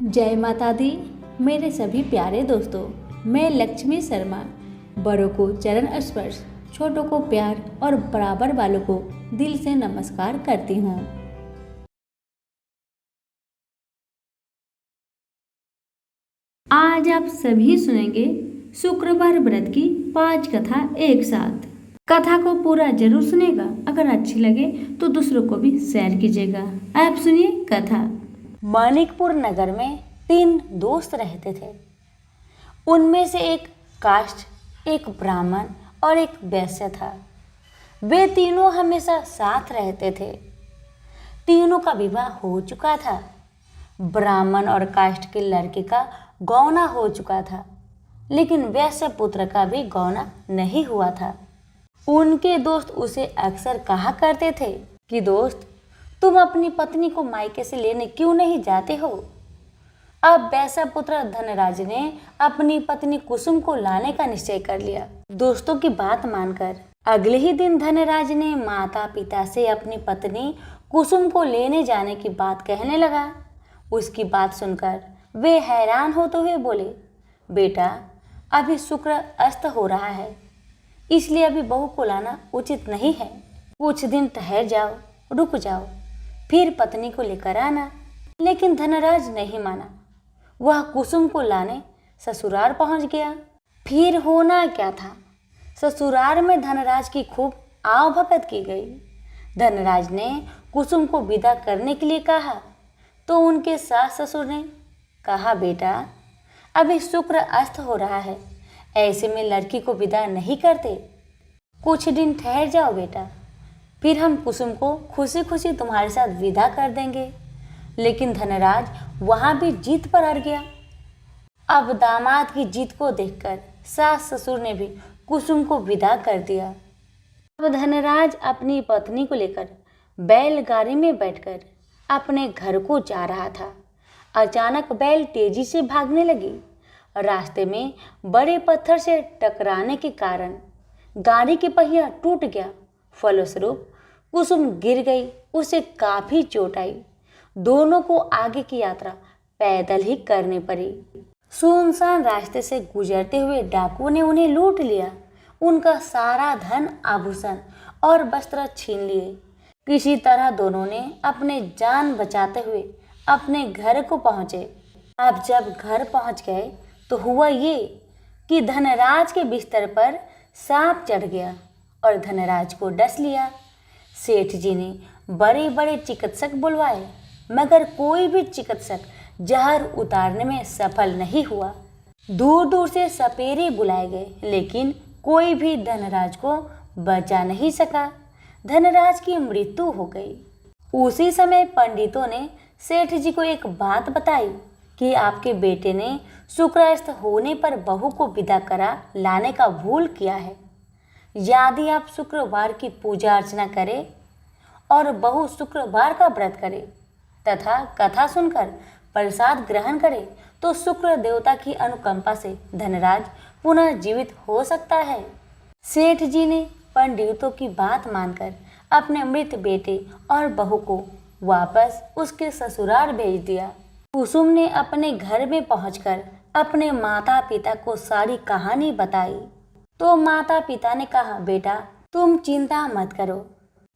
जय माता दी। मेरे सभी प्यारे दोस्तों, मैं लक्ष्मी शर्मा बड़ों को चरण स्पर्श, छोटों को प्यार और बराबर वालों को दिल से नमस्कार करती हूँ। आज आप सभी सुनेंगे शुक्रवार व्रत की 5 कथा एक साथ। कथा को पूरा जरूर सुनेगा। अगर अच्छी लगे तो दूसरों को भी शेयर कीजिएगा। आप सुनिए कथा। मानिकपुर नगर में 3 दोस्त रहते थे। उनमें से एक काष्ठ, एक ब्राह्मण और एक वैश्य था। वे तीनों हमेशा साथ रहते थे। तीनों का विवाह हो चुका था। ब्राह्मण और काष्ठ के लड़के का गौना हो चुका था, लेकिन वैश्य पुत्र का भी गौना नहीं हुआ था। उनके दोस्त उसे अक्सर कहा करते थे कि दोस्त, तुम अपनी पत्नी को मायके से लेने क्यों नहीं जाते हो। अब वैश्य पुत्र धनराज ने अपनी पत्नी कुसुम को लाने का निश्चय कर लिया। दोस्तों की बात मानकर अगले ही दिन धनराज ने माता पिता से अपनी पत्नी कुसुम को लेने जाने की बात कहने लगा। उसकी बात सुनकर वे हैरान होते हुए बोले, बेटा, अभी शुक्र अस्त हो रहा है, इसलिए अभी बहू को लाना उचित नहीं है। कुछ दिन ठहर जाओ, रुक जाओ, फिर पत्नी को लेकर आना। लेकिन धनराज नहीं माना। वह कुसुम को लाने ससुराल पहुंच गया। फिर होना क्या था, ससुराल में धनराज की खूब आवभगत की गई। धनराज ने कुसुम को विदा करने के लिए कहा तो उनके सास ससुर ने कहा, बेटा, अभी शुक्र अस्त हो रहा है, ऐसे में लड़की को विदा नहीं करते। कुछ दिन ठहर जाओ बेटा, फिर हम कुसुम को खुशी खुशी तुम्हारे साथ विदा कर देंगे। लेकिन धनराज वहां भी जीत पर अड़ गया। अब दामाद की जीत को देखकर सास ससुर ने भी कुसुम को विदा कर दिया। अब धनराज अपनी पत्नी को लेकर बैलगाड़ी में बैठकर अपने घर को जा रहा था। अचानक बैल तेजी से भागने लगी। रास्ते में बड़े पत्थर से टकराने के कारण गाड़ी के पहिया टूट गया। फलस्वरूप कुसुम गिर गई। उसे काफी चोट आई। दोनों को आगे की यात्रा पैदल ही करनी पड़ी। सुनसान रास्ते से गुजरते हुए डाकुओं ने उन्हें लूट लिया। उनका सारा धन, आभूषण और वस्त्र छीन लिए। किसी तरह दोनों ने अपने जान बचाते हुए अपने घर को पहुंचे। अब जब घर पहुंच गए तो हुआ ये कि धनराज के बिस्तर पर सांप चढ़ गया और धनराज को डस लिया। सेठ जी ने बड़े बड़े चिकित्सक बुलवाए, मगर कोई भी चिकित्सक जहर उतारने में सफल नहीं हुआ। दूर दूर से सपेरे बुलाए गए, लेकिन कोई भी धनराज को बचा नहीं सका। धनराज की मृत्यु हो गई। उसी समय पंडितों ने सेठ जी को एक बात बताई कि आपके बेटे ने शुक्रास्त होने पर बहू को विदा करा लाने का भूल किया है। यदि आप शुक्रवार की पूजा अर्चना करें और बहू शुक्रवार का व्रत करे तथा कथा सुनकर प्रसाद ग्रहण करे तो शुक्र देवता की अनुकंपा से धनराज पुनः जीवित हो सकता है। सेठ जी ने पंडितों की बात मानकर अपने मृत बेटे और बहू को वापस उसके ससुराल भेज दिया। कुसुम ने अपने घर में पहुंचकर अपने माता पिता को सारी कहानी बताई तो माता पिता ने कहा, बेटा, तुम चिंता मत करो,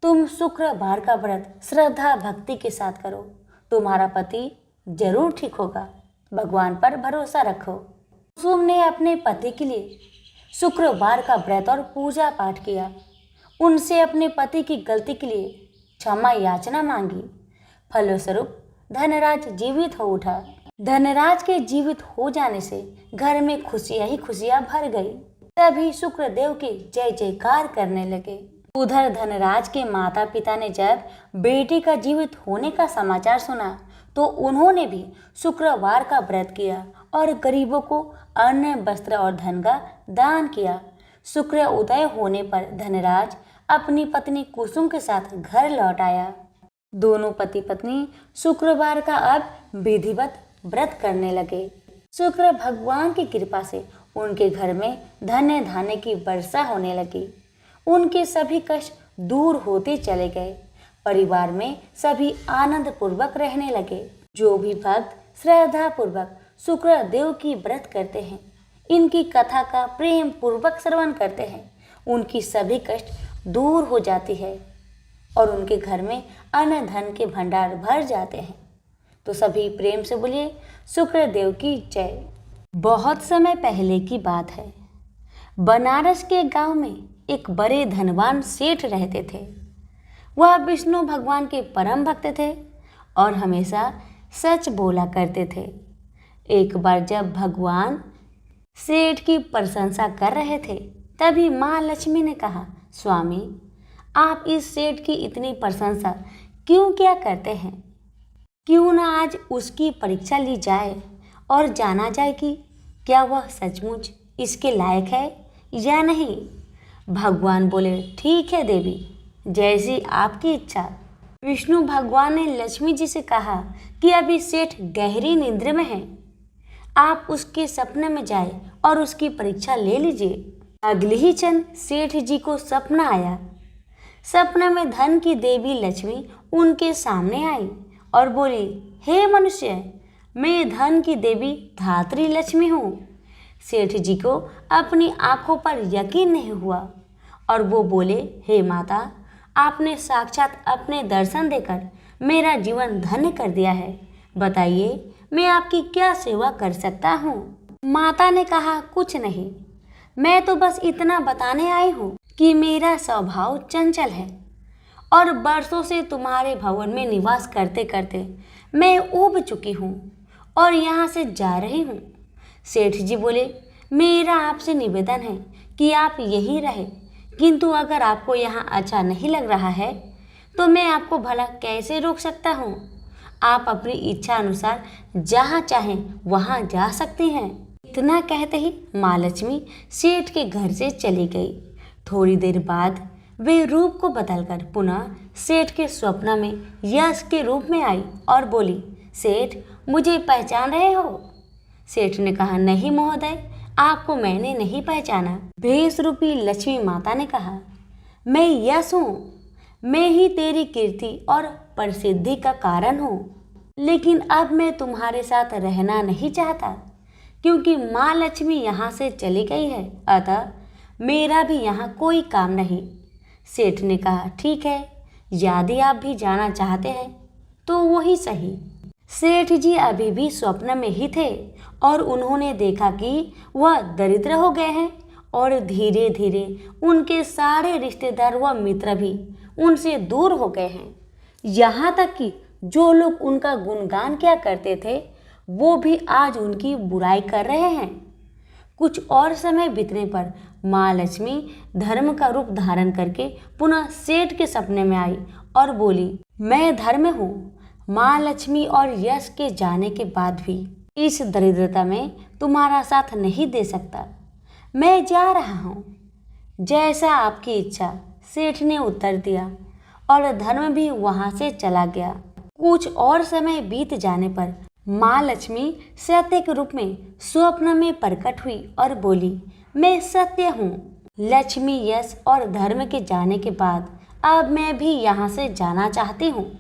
तुम शुक्रवार का व्रत श्रद्धा भक्ति के साथ करो, तुम्हारा पति जरूर ठीक होगा, भगवान पर भरोसा रखो। कुसुम ने अपने पति के लिए शुक्रवार का व्रत और पूजा पाठ किया। उनसे अपने पति की गलती के लिए क्षमा याचना मांगी। फलस्वरूप धनराज जीवित हो उठा। धनराज के जीवित हो जाने से घर में खुशियां ही खुशियां भर गई। तभी शुक्रदेव के जय जयकार करने लगे। उधर धनराज के माता पिता ने जब बेटे का जीवित होने का समाचार सुना तो उन्होंने भी शुक्रवार का व्रत किया और गरीबों को अन्न, वस्त्र और धन का दान किया। शुक्र उदय होने पर धनराज अपनी पत्नी कुसुम के साथ घर लौट आया। दोनों पति पत्नी शुक्रवार का अब विधिवत व्रत करने लगे। शुक्र भगवान की कृपा से उनके घर में धन्य धान्य की वर्षा होने लगी। उनके सभी कष्ट दूर होते चले गए। परिवार में सभी आनंद पूर्वक रहने लगे। जो भी भक्त श्रद्धापूर्वक शुक्रदेव की व्रत करते हैं, इनकी कथा का प्रेम पूर्वक श्रवण करते हैं, उनकी सभी कष्ट दूर हो जाती है और उनके घर में अन्न धन के भंडार भर जाते हैं। तो सभी प्रेम से बोलिए शुक्रदेव की जय। बहुत समय पहले की बात है। बनारस के गांव में एक बड़े धनवान सेठ रहते थे। वह विष्णु भगवान के परम भक्त थे और हमेशा सच बोला करते थे। एक बार जब भगवान सेठ की प्रशंसा कर रहे थे, तभी माँ लक्ष्मी ने कहा, स्वामी, आप इस सेठ की इतनी प्रशंसा क्यों क्या करते हैं? क्यों ना आज उसकी परीक्षा ली जाए और जाना जाए कि क्या वह सचमुच इसके लायक है या नहीं। भगवान बोले, ठीक है देवी, जैसी आपकी इच्छा। विष्णु भगवान ने लक्ष्मी जी से कहा कि अभी सेठ गहरी निद्रा में है, आप उसके सपने में जाए और उसकी परीक्षा ले लीजिए। अगले ही क्षण सेठ जी को सपना आया। सपने में धन की देवी लक्ष्मी उनके सामने आई और बोली, हे मनुष्य, मैं धन की देवी धात्री लक्ष्मी हूँ। सेठ जी को अपनी आंखों पर यकीन नहीं हुआ और वो बोले, हे माता, आपने साक्षात अपने दर्शन देकर मेरा जीवन धन्य कर दिया है। बताइए, मैं आपकी क्या सेवा कर सकता हूँ? माता ने कहा, कुछ नहीं, मैं तो बस इतना बताने आई हूँ कि मेरा स्वभाव चंचल है और बरसों से तुम्हारे भवन में निवास करते करते मैं ऊब चुकी हूँ और यहाँ से जा रही हूँ। सेठ जी बोले, मेरा आपसे निवेदन है कि आप यहीं रहें, किंतु अगर आपको यहाँ अच्छा नहीं लग रहा है तो मैं आपको भला कैसे रोक सकता हूँ? आप अपनी इच्छा अनुसार जहाँ चाहें वहाँ जा सकती हैं। इतना कहते ही माँ लक्ष्मी सेठ के घर से चली गई। थोड़ी देर बाद वे रूप को बदलकर पुनः सेठ के स्वप्न में यश के रूप में आई और बोली, सेठ, मुझे पहचान रहे हो? सेठ ने कहा, नहीं महोदय, आपको मैंने नहीं पहचाना। भेष रूपी लक्ष्मी माता ने कहा, मैं यश हूँ, मैं ही तेरी कीर्ति और प्रसिद्धि का कारण हूँ, लेकिन अब मैं तुम्हारे साथ रहना नहीं चाहता क्योंकि माँ लक्ष्मी यहाँ से चली गई है, अतः मेरा भी यहाँ कोई काम नहीं। सेठ ने कहा, ठीक है, यदि आप भी जाना चाहते हैं तो वही सही। सेठ जी अभी भी स्वप्न में ही थे और उन्होंने देखा कि वह दरिद्र हो गए हैं और धीरे धीरे उनके सारे रिश्तेदार व मित्र भी उनसे दूर हो गए हैं। यहाँ तक कि जो लोग उनका गुणगान किया करते थे वो भी आज उनकी बुराई कर रहे हैं। कुछ और समय बीतने पर माँ लक्ष्मी धर्म का रूप धारण करके पुनः सेठ के सपने में आई और बोली, मैं धर्म हूँ। माँ लक्ष्मी और यश के जाने के बाद भी इस दरिद्रता में तुम्हारा साथ नहीं दे सकता, मैं जा रहा हूँ। जैसा आपकी इच्छा, सेठ ने उत्तर दिया और धर्म भी वहाँ से चला गया। कुछ और समय बीत जाने पर माँ लक्ष्मी सत्य के रूप में स्वप्न में प्रकट हुई और बोली, मैं सत्य हूँ। लक्ष्मी, यश और धर्म के जाने के बाद अब मैं भी यहाँ से जाना चाहती हूँ।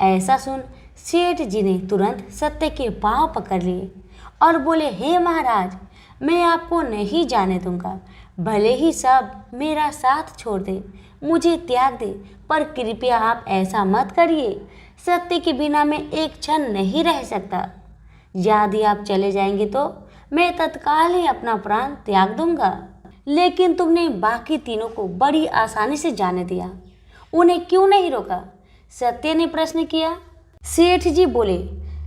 ऐसा सुन सेठ जी ने तुरंत सत्य के पांव पकड़ लिए और बोले, हे महाराज, मैं आपको नहीं जाने दूंगा, भले ही सब मेरा साथ छोड़ दे, मुझे त्याग दे, पर कृपया आप ऐसा मत करिए। सत्य के बिना मैं एक क्षण नहीं रह सकता। यदि आप चले जाएंगे तो मैं तत्काल ही अपना प्राण त्याग दूंगा। लेकिन तुमने बाकी तीनों को बड़ी आसानी से जाने दिया, उन्हें क्यों नहीं रोका? सत्य ने प्रश्न किया। सेठ जी बोले,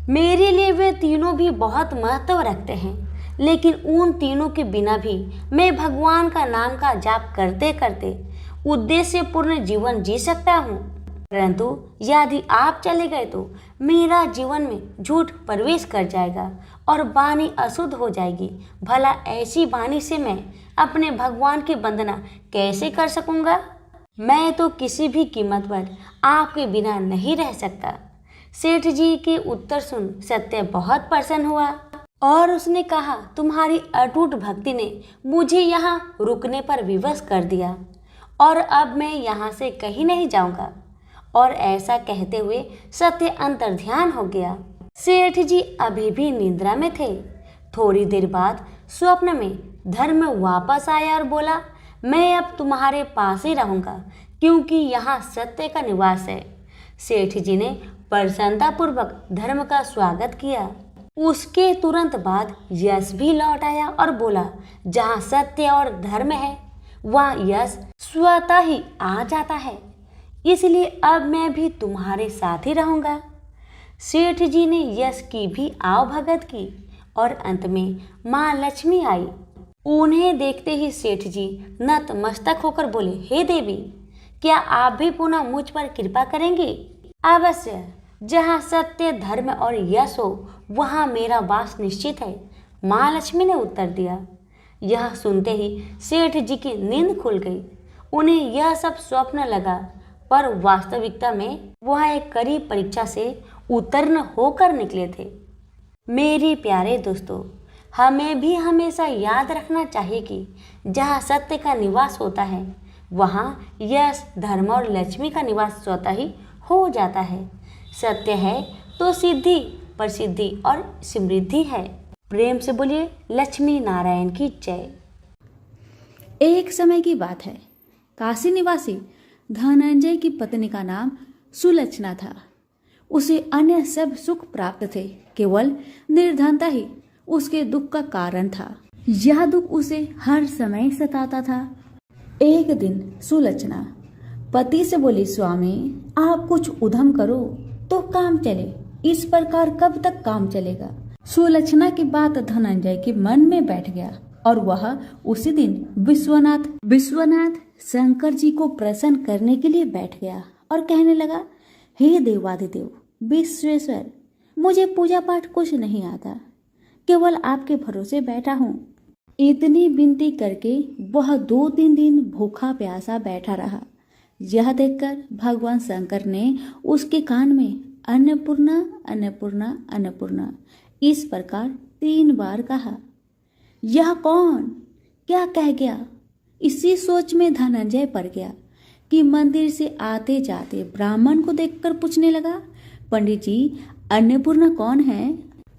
मेरे लिए वे तीनों भी बहुत महत्व रखते हैं, लेकिन उन तीनों के बिना भी मैं भगवान का नाम का जाप करते करते उद्देश्यपूर्ण जीवन जी सकता हूँ। परंतु यदि आप चले गए तो मेरा जीवन में झूठ प्रवेश कर जाएगा और वाणी अशुद्ध हो जाएगी। भला ऐसी वाणी से मैं अपने भगवान की वंदना कैसे कर सकूंगा? मैं तो किसी भी कीमत पर आपके बिना नहीं रह सकता। सेठ जी के उत्तर सुन सत्य बहुत प्रसन्न हुआ और उसने कहा, तुम्हारी अटूट भक्ति ने मुझे यहाँ रुकने पर विवश कर दिया और अब मैं यहाँ से कहीं नहीं जाऊँगा। और ऐसा कहते हुए सत्य अंतर्ध्यान हो गया। सेठ जी अभी भी निद्रा में थे। थोड़ी देर बाद स्वप्न में धर्म वापस आया और बोला, मैं अब तुम्हारे पास ही रहूंगा क्योंकि यहाँ सत्य का निवास है। सेठ जी ने प्रसन्नतापूर्वक धर्म का स्वागत किया। उसके तुरंत बाद यश भी लौट आया और बोला, जहाँ सत्य और धर्म है वहाँ यश स्वतः ही आ जाता है, इसलिए अब मैं भी तुम्हारे साथ ही रहूंगा। सेठ जी ने यश की भी आवभगत की और अंत में माँ लक्ष्मी आई। उन्हें देखते ही सेठ जी नतमस्तक होकर बोले, हे देवी, क्या आप भी पुनः मुझ पर कृपा करेंगे? अवश्य, जहाँ सत्य धर्म और यश हो वहाँ मेरा वास निश्चित है, माँ लक्ष्मी ने उत्तर दिया। यह सुनते ही सेठ जी की नींद खुल गई। उन्हें यह सब स्वप्न लगा, पर वास्तविकता में वह एक कड़ी परीक्षा से उत्तीर्ण होकर निकले थे। मेरे प्यारे दोस्तों, हमें भी हमेशा याद रखना चाहिए कि जहाँ सत्य का निवास होता है वहाँ यश, धर्म और लक्ष्मी का निवास स्वतः ही हो जाता है। सत्य है तो सिद्धि, प्रसिद्धि और समृद्धि है। प्रेम से बोलिए लक्ष्मी नारायण की जय। एक समय की बात है, काशी निवासी धनंजय की पत्नी का नाम सुलक्षणा था। उसे अन्य सब सुख प्राप्त थे, केवल निर्धनता ही उसके दुख का कारण था। यह दुख उसे हर समय सताता था। एक दिन सुलक्षणा पति से बोली, स्वामी आप कुछ उद्यम करो तो काम चले, इस प्रकार कब तक काम चलेगा? सुलक्षणा की बात धनंजय के मन में बैठ गया और वह उसी दिन विश्वनाथ शंकर जी को प्रसन्न करने के लिए बैठ गया और कहने लगा, हे देवाधिदेव विश्वेश्वर, मुझे पूजा पाठ कुछ नहीं आता, केवल आपके भरोसे बैठा हूँ। इतनी विनती करके वह 2-3 दिन भूखा प्यासा बैठा रहा। यह देखकर भगवान शंकर ने उसके कान में अन्नपूर्णा अन्नपूर्णा अन्नपूर्णा इस प्रकार 3 बार कहा। यह कौन क्या कह गया? इसी सोच में धनंजय पड़ गया कि मंदिर से आते जाते ब्राह्मण को देखकर पूछने लगा, पंडित जी अन्नपूर्णा कौन है?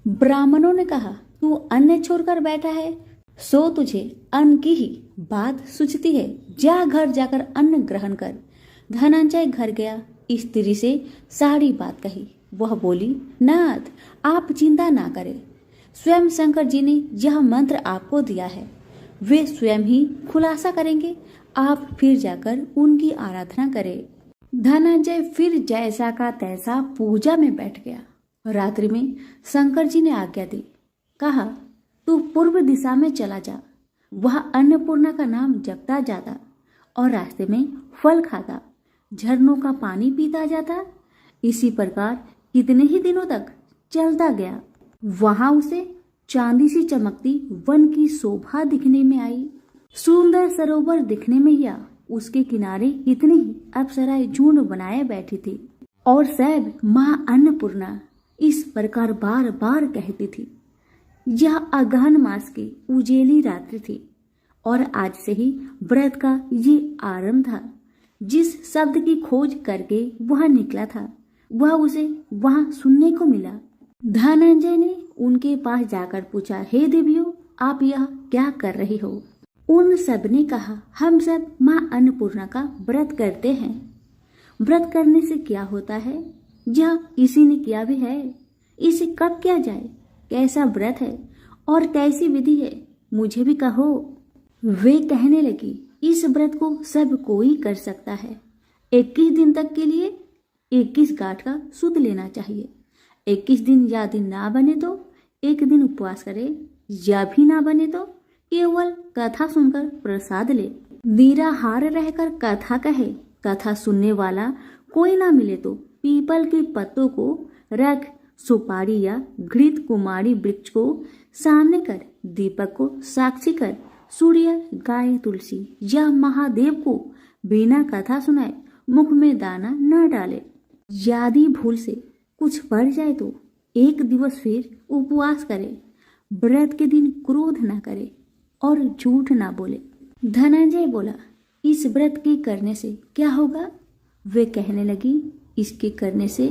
ब्राह्मणों ने कहा, तू अन्न छोड़कर बैठा है, सो तुझे अन्न की ही बात सूझती है, जा घर जाकर अन्न ग्रहण कर। धनंजय घर गया, स्त्री से सारी बात कही। वह बोली, नाथ आप चिंता ना करें, स्वयं शंकर जी ने यह मंत्र आपको दिया है, वे स्वयं ही खुलासा करेंगे, आप फिर जाकर उनकी आराधना करें। धनंजय फिर जैसा का तैसा पूजा में बैठ गया। रात्रि में शंकर जी ने आज्ञा दी, कहा तू पूर्व दिशा में चला जा, वह अन्नपूर्णा का नाम जपता जाता और रास्ते में फल खाता, झरनों का पानी पीता जाता। इसी प्रकार कितने ही दिनों तक चलता गया। वहां उसे चांदी सी चमकती वन की शोभा दिखने में आई। सुंदर सरोवर दिखने में या उसके किनारे कितनी ही अप्सराएं झुंड बनाए बैठी थी और सब माँ अन्नपूर्णा इस प्रकार बार बार कहती थी। यह अगहन मास की उजेली रात्रि थी और आज से ही व्रत का ये आरंभ था। जिस शब्द की खोज करके वह निकला था वह उसे वहां सुनने को मिला। धनंजय ने उनके पास जाकर पूछा, हे देवियों आप यह क्या कर रही हो? उन सब ने कहा, हम सब माँ अन्नपूर्णा का व्रत करते हैं। व्रत करने से क्या होता है? यह किसी ने किया भी है, इसे कब किया जाए, कैसा व्रत है और कैसी विधि है, मुझे भी कहो। वे कहने लगी, इस व्रत को सब कोई कर सकता है। 21 दिन तक के लिए 21 गांठ का सूत लेना चाहिए। 21 दिन या दिन ना बने तो 1 दिन उपवास करे, या भी ना बने तो केवल कथा सुनकर प्रसाद ले। निराहार रहकर कथा कहे, कथा सुनने वाला कोई ना मिले तो पीपल के पत्तों को रख, सुपारी या घृत कुमारी वृक्ष को सामने कर, दीपक को साक्षी कर, सूर्य, गाय, तुलसी या महादेव को बिना कथा सुनाए मुख में दाना न डाले। यदि भूल से कुछ पड़ जाए तो 1 दिवस फिर उपवास करे। व्रत के दिन क्रोध न करे और झूठ ना बोले। धनंजय बोला, इस व्रत के करने से क्या होगा? वे कहने लगी, इसके करने से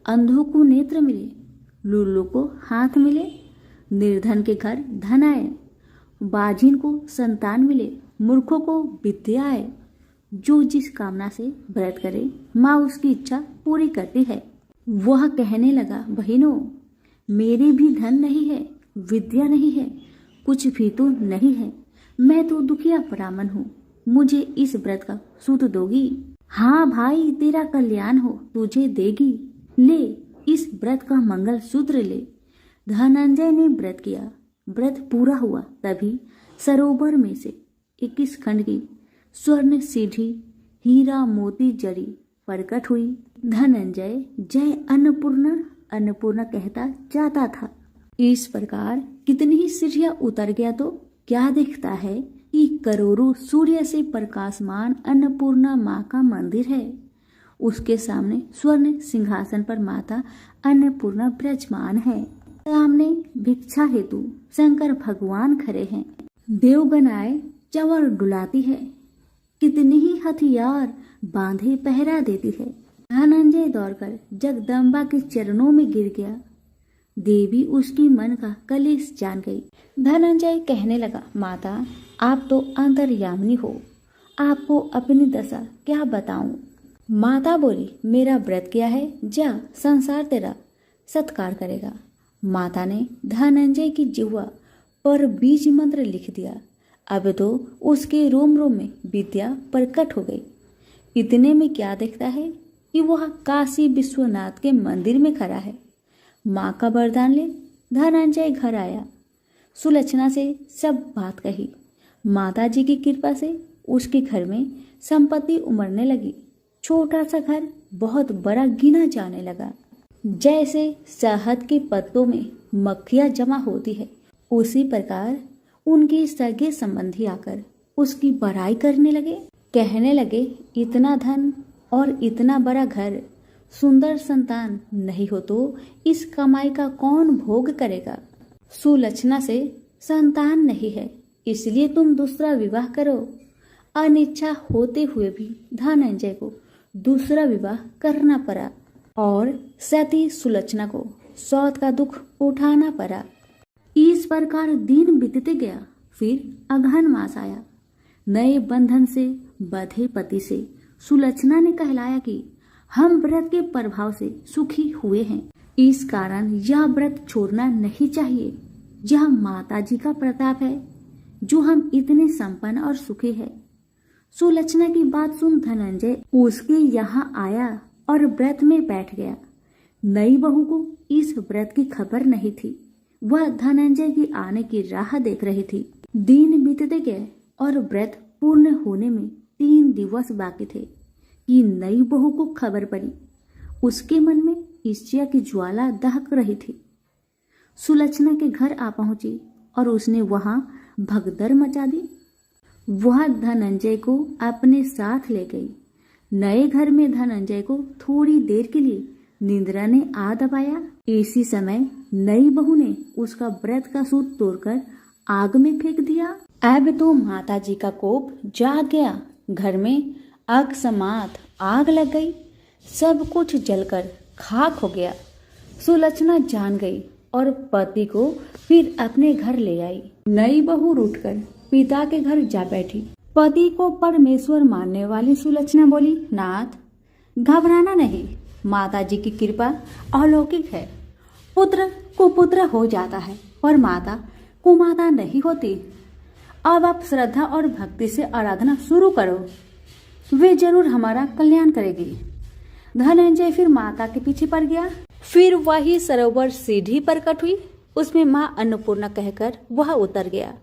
अंधों को नेत्र मिले, लुल्लू को हाथ मिले, निर्धन के घर धन आए, बाझिन को संतान मिले, मूर्खों को विद्या आए। जो जिस कामना से व्रत करे माँ उसकी इच्छा पूरी करती है। वह कहने लगा, बहनों, मेरे भी धन नहीं है, विद्या नहीं है, कुछ भी तो नहीं है। मैं तो दुखिया ब्राह्मण हूँ, मुझे इस व्रत का सूत दोगी? हाँ भाई, तेरा कल्याण हो, तुझे देगी। ले, इस व्रत का मंगल सूत्र ले। धनंजय ने व्रत किया। व्रत पूरा हुआ तभी सरोवर में से 21 खंड की स्वर्ण सीढ़ी हीरा मोती जड़ी प्रकट हुई। धनंजय जय अन्नपूर्णा अन्नपूर्णा कहता जाता था। इस प्रकार कितनी ही सीढ़ियां उतर गया तो क्या दिखता है कि करोड़ों सूर्य से प्रकाशमान अन्नपूर्णा माँ का मंदिर है। उसके सामने स्वर्ण सिंहासन पर माता अन्नपूर्णा विराजमान है। सामने भिक्षा हेतु शंकर भगवान खड़े हैं। देवगनाएं चंवर डुलाती है। कितनी ही हथियार बांधे पहरा देती है। धनंजय दौड़कर जगदम्बा के चरणों में गिर गया। देवी उसकी मन का कलेश जान गई। धनंजय कहने लगा, माता, आप तो अंतर्यामिनी हो, आपको अपनी दशा क्या बताऊं? माता बोली, मेरा व्रत किया है, जा, संसार तेरा सत्कार करेगा। माता ने धनंजय की जिह्वा पर बीज मंत्र लिख दिया। अब तो उसके रोम रोम में विद्या प्रकट हो गई। इतने में क्या देखता है कि वह काशी विश्वनाथ के मंदिर में खड़ा है। माँ का वरदान ले धनंजय घर आया। सुलक्षणा से सब बात कही। माता जी की कृपा से उसके घर में संपत्ति उमड़ने लगी। छोटा सा घर बहुत बड़ा गिना जाने लगा। जैसे शहद के पत्तों में मक्खियाँ जमा होती है, उसी प्रकार उनके सगे संबंधी आकर उसकी बड़ाई करने लगे। कहने लगे, इतना धन और इतना बड़ा घर, सुंदर संतान नहीं हो तो इस कमाई का कौन भोग करेगा? सुलक्षणा से संतान नहीं है, इसलिए तुम दूसरा विवाह करो। अनिच्छा होते हुए भी धनंजय को दूसरा विवाह करना पड़ा और सती सुलक्षणा को सौत का दुख उठाना पड़ा। इस प्रकार दिन बीतते गया। फिर अगहन मास आया। नए बंधन से बंधे पति से सुलक्षणा ने कहलाया कि हम व्रत के प्रभाव से सुखी हुए हैं, इस कारण यह व्रत छोड़ना नहीं चाहिए। यह माता जी का प्रताप है जो हम इतने संपन्न और सुखी है। सुलक्षणा की बात सुन धनंजय उसके यहाँ आया और व्रत में बैठ गया। नई बहू को इस व्रत की खबर नहीं थी। वह धनंजय की आने की राह देख रही थी। दिन बीतते गए और व्रत पूर्ण होने में 3 दिवस बाकी थे कि नई बहू को खबर पड़ी। उसके मन में ईर्ष्या की ज्वाला दहक रही थी। सुलक्षणा के घर आ पहुंची और उसने वहां भगदड़ मचा दी। वह धनंजय को अपने साथ ले गई। नए घर में धनंजय को थोड़ी देर के लिए निंद्रा ने आ दबाया। इसी समय नई बहू ने उसका व्रत का सूत तोड़कर आग में फेंक दिया। अब तो माता जी का कोप जाग गया। घर में अकस्मात आग लग गई। सब कुछ जलकर खाक हो गया। सुलक्षणा जान गई और पति को फिर अपने घर ले आई। नई बहू उठकर पिता के घर जा बैठी। पति को परमेश्वर मानने वाली सुलक्षणा बोली, नाथ, घबराना नहीं, माता जी की कृपा अलौकिक है। पुत्र कुपुत्र हो जाता है और माता कुमाता नहीं होती। अब आप श्रद्धा और भक्ति से आराधना शुरू करो, वे जरूर हमारा कल्याण करेगी। धनंजय फिर माता के पीछे पड़ गया। फिर वही सरोवर सीढ़ी प्रकट हुई। उसमें माँ अन्नपूर्णा कहकर वह उतर गया।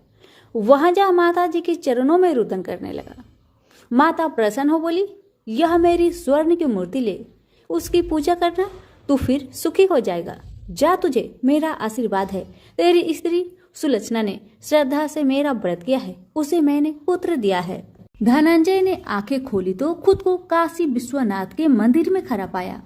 वहां जा माता जी के चरणों में रुदन करने लगा। माता प्रसन्न हो बोली, यह मेरी स्वर्ण की मूर्ति ले, उसकी पूजा करना, तू फिर सुखी हो जाएगा। जा, तुझे मेरा आशीर्वाद है। तेरी स्त्री सुलक्षणा ने श्रद्धा से मेरा व्रत किया है, उसे मैंने पुत्र दिया है। धनंजय ने आंखें खोली तो खुद को काशी विश्वनाथ के मंदिर में खड़ा पाया।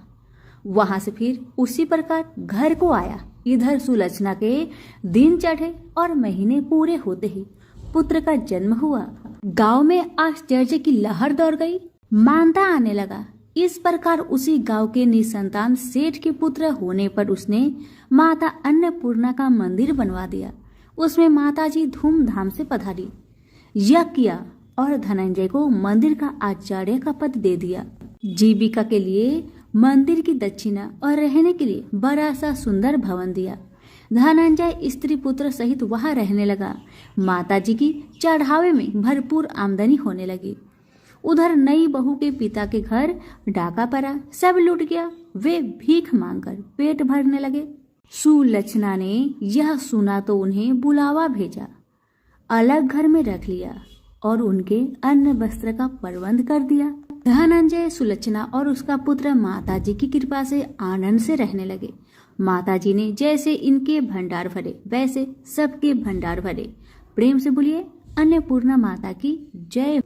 वहां से फिर उसी प्रकार घर को आया। इधर सुलक्षणा के दिन चढ़े और महीने पूरे होते ही पुत्र का जन्म हुआ। गांव में आश्चर्य की लहर दौड़ गई। मानता आने लगा इस प्रकार उसी गांव के निसंतान सेठ के पुत्र होने पर उसने माता अन्नपूर्णा का मंदिर बनवा दिया। उसमें माताजी धूमधाम से पधारी, यज्ञ किया और धनंजय को मंदिर का आचार्य का पद दे दिया। जीविका के लिए मंदिर की दक्षिणा और रहने के लिए बड़ा सा सुंदर भवन दिया। धनंजय स्त्री पुत्र सहित वहां रहने लगा। माताजी की चढ़ावे में भरपूर आमदनी होने लगी। उधर नई बहू के पिता के घर डाका पड़ा, सब लूट गया। वे भीख मांगकर पेट भरने लगे। सुलक्षणा ने यह सुना तो उन्हें बुलावा भेजा, अलग घर में रख लिया और उनके अन्न वस्त्र का प्रबंध कर दिया। धनंजय, सुलक्षणा और उसका पुत्र माताजी की कृपा से आनंद से रहने लगे। माताजी ने जैसे इनके भंडार भरे वैसे सबके भंडार भरे। प्रेम से बोलिए अन्नपूर्णा माता की जय।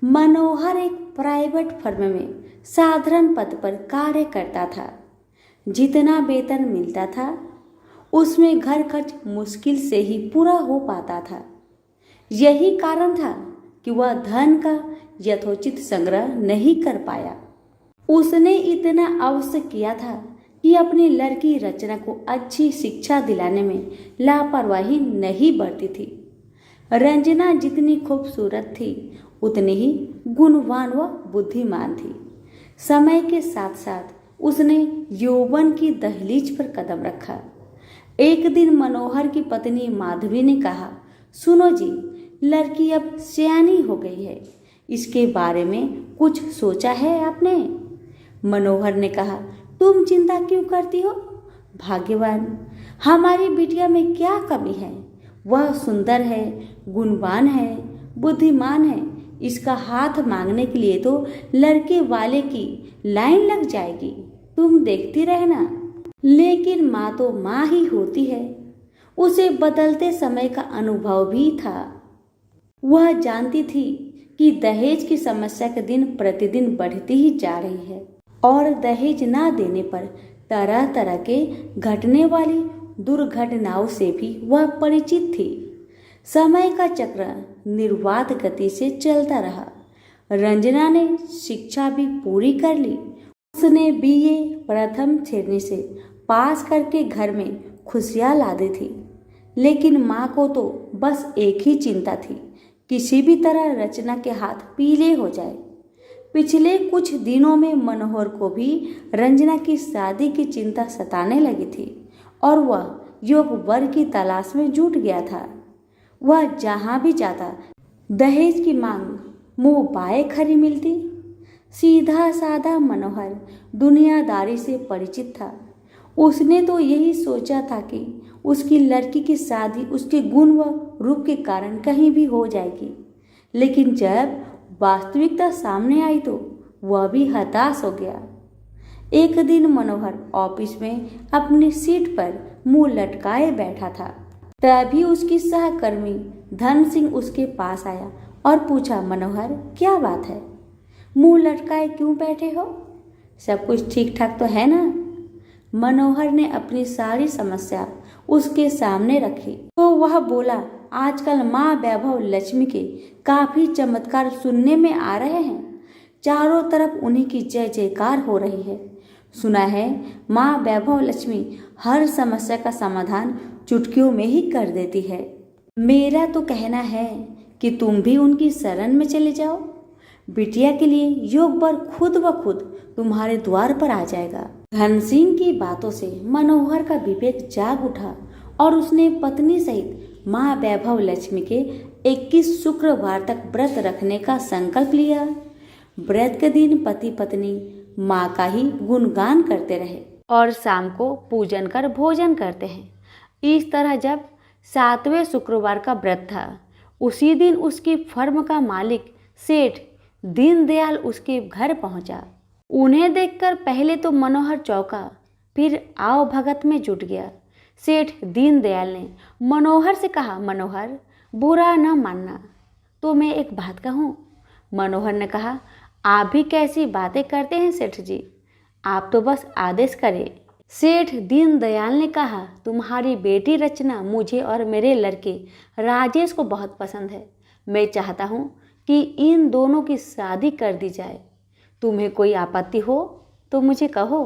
मनोहर एक प्राइवेट फर्म में साधारण पद पर कार्य करता था। जितना वेतन मिलता था उसमें घर खर्च मुश्किल से ही पूरा हो पाता था। यही कारण था कि वह धन का यथोचित संग्रह नहीं कर पाया। उसने इतना अवश्य किया था कि अपनी लड़की रचना को अच्छी शिक्षा दिलाने में लापरवाही नहीं बरती थी। रंजना जितनी खूबसूरत थी उतनी ही गुणवान व बुद्धिमान थी। समय के साथ साथ उसने यौवन की दहलीज पर कदम रखा। एक दिन मनोहर की पत्नी माधवी ने कहा, सुनो जी, लड़की अब सयानी हो गई है, इसके बारे में कुछ सोचा है आपने? मनोहर ने कहा, तुम चिंता क्यों करती हो? भाग्यवान, हमारी बिटिया में क्या कमी है? वह सुंदर है, गुणवान है, बुद्धिमान है। इसका हाथ मांगने के लिए तो लड़के वाले की लाइन लग जाएगी, तुम देखती रहना। लेकिन माँ तो माँ ही होती है। उसे बदलते समय का अनुभव भी था। वह जानती थी कि दहेज की समस्या के दिन प्रतिदिन बढ़ती ही जा रही है और दहेज ना देने पर तरह तरह के घटने वाली दुर्घटनाओं से भी वह परिचित थी। समय का चक्र निर्वाध गति से चलता रहा। रंजना ने शिक्षा भी पूरी कर ली। उसने बीए प्रथम श्रेणी से पास करके घर में खुशियां ला दी थी। लेकिन माँ को तो बस एक ही चिंता थी, किसी भी तरह रचना के हाथ पीले हो जाए। पिछले कुछ दिनों में मनोहर को भी रंजना की शादी की चिंता सताने लगी थी और वह योग वर की तलाश में जुट गया था। वह जहाँ भी जाता दहेज की मांग मुंह बाए खरी मिलती। सीधा साधा मनोहर दुनियादारी से परिचित था। उसने तो यही सोचा था कि उसकी लड़की की शादी उसके गुण व रूप के कारण कहीं भी हो जाएगी। लेकिन जब वास्तविकता सामने आई तो वह भी हताश हो गया। एक दिन मनोहर ऑफिस में अपनी सीट पर मुंह लटकाए बैठा था। तभी उसकी सहकर्मी धन सिंह उसके पास आया और पूछा, मनोहर क्या बात है, मुंह लटकाए क्यों बैठे हो? सब कुछ ठीक ठाक तो है ना? मनोहर ने अपनी सारी समस्या उसके सामने रखी तो वह बोला, आजकल माँ वैभव लक्ष्मी के काफी चमत्कार सुनने में आ रहे हैं। चारों तरफ उन्हीं की जय जयकार हो रही है। सुना है माँ वैभव लक्ष्मी हर समस्या का समाधान चुटकियों में ही कर देती है। मेरा तो कहना है कि तुम भी उनकी शरण में चले जाओ। बिटिया के लिए योग वर खुद ब खुद तुम्हारे द्वार पर आ जाएगा। धन सिंह की बातों से मनोहर का विवेक जाग उठा और उसने पत्नी सहित माँ वैभव लक्ष्मी के 21 शुक्रवार तक व्रत रखने का संकल्प लिया। व्रत के दिन पति पत्नी माँ का ही गुणगान करते रहे और शाम को पूजन कर भोजन करते हैं। इस तरह जब 7वें शुक्रवार का व्रत था, उसी दिन उसकी फर्म का मालिक सेठ दीनदयाल उसके घर पहुंचा। उन्हें देखकर पहले तो मनोहर चौंका, फिर आओ भगत में जुट गया। सेठ दीनदयाल ने मनोहर से कहा, मनोहर बुरा न मानना तो मैं एक बात कहूँ। मनोहर ने कहा, आप भी कैसी बातें करते हैं सेठ जी, आप तो बस आदेश करें। सेठ दीनदयाल ने कहा, तुम्हारी बेटी रचना मुझे और मेरे लड़के राजेश को बहुत पसंद है। मैं चाहता हूँ कि इन दोनों की शादी कर दी जाए। तुम्हें कोई आपत्ति हो तो मुझे कहो।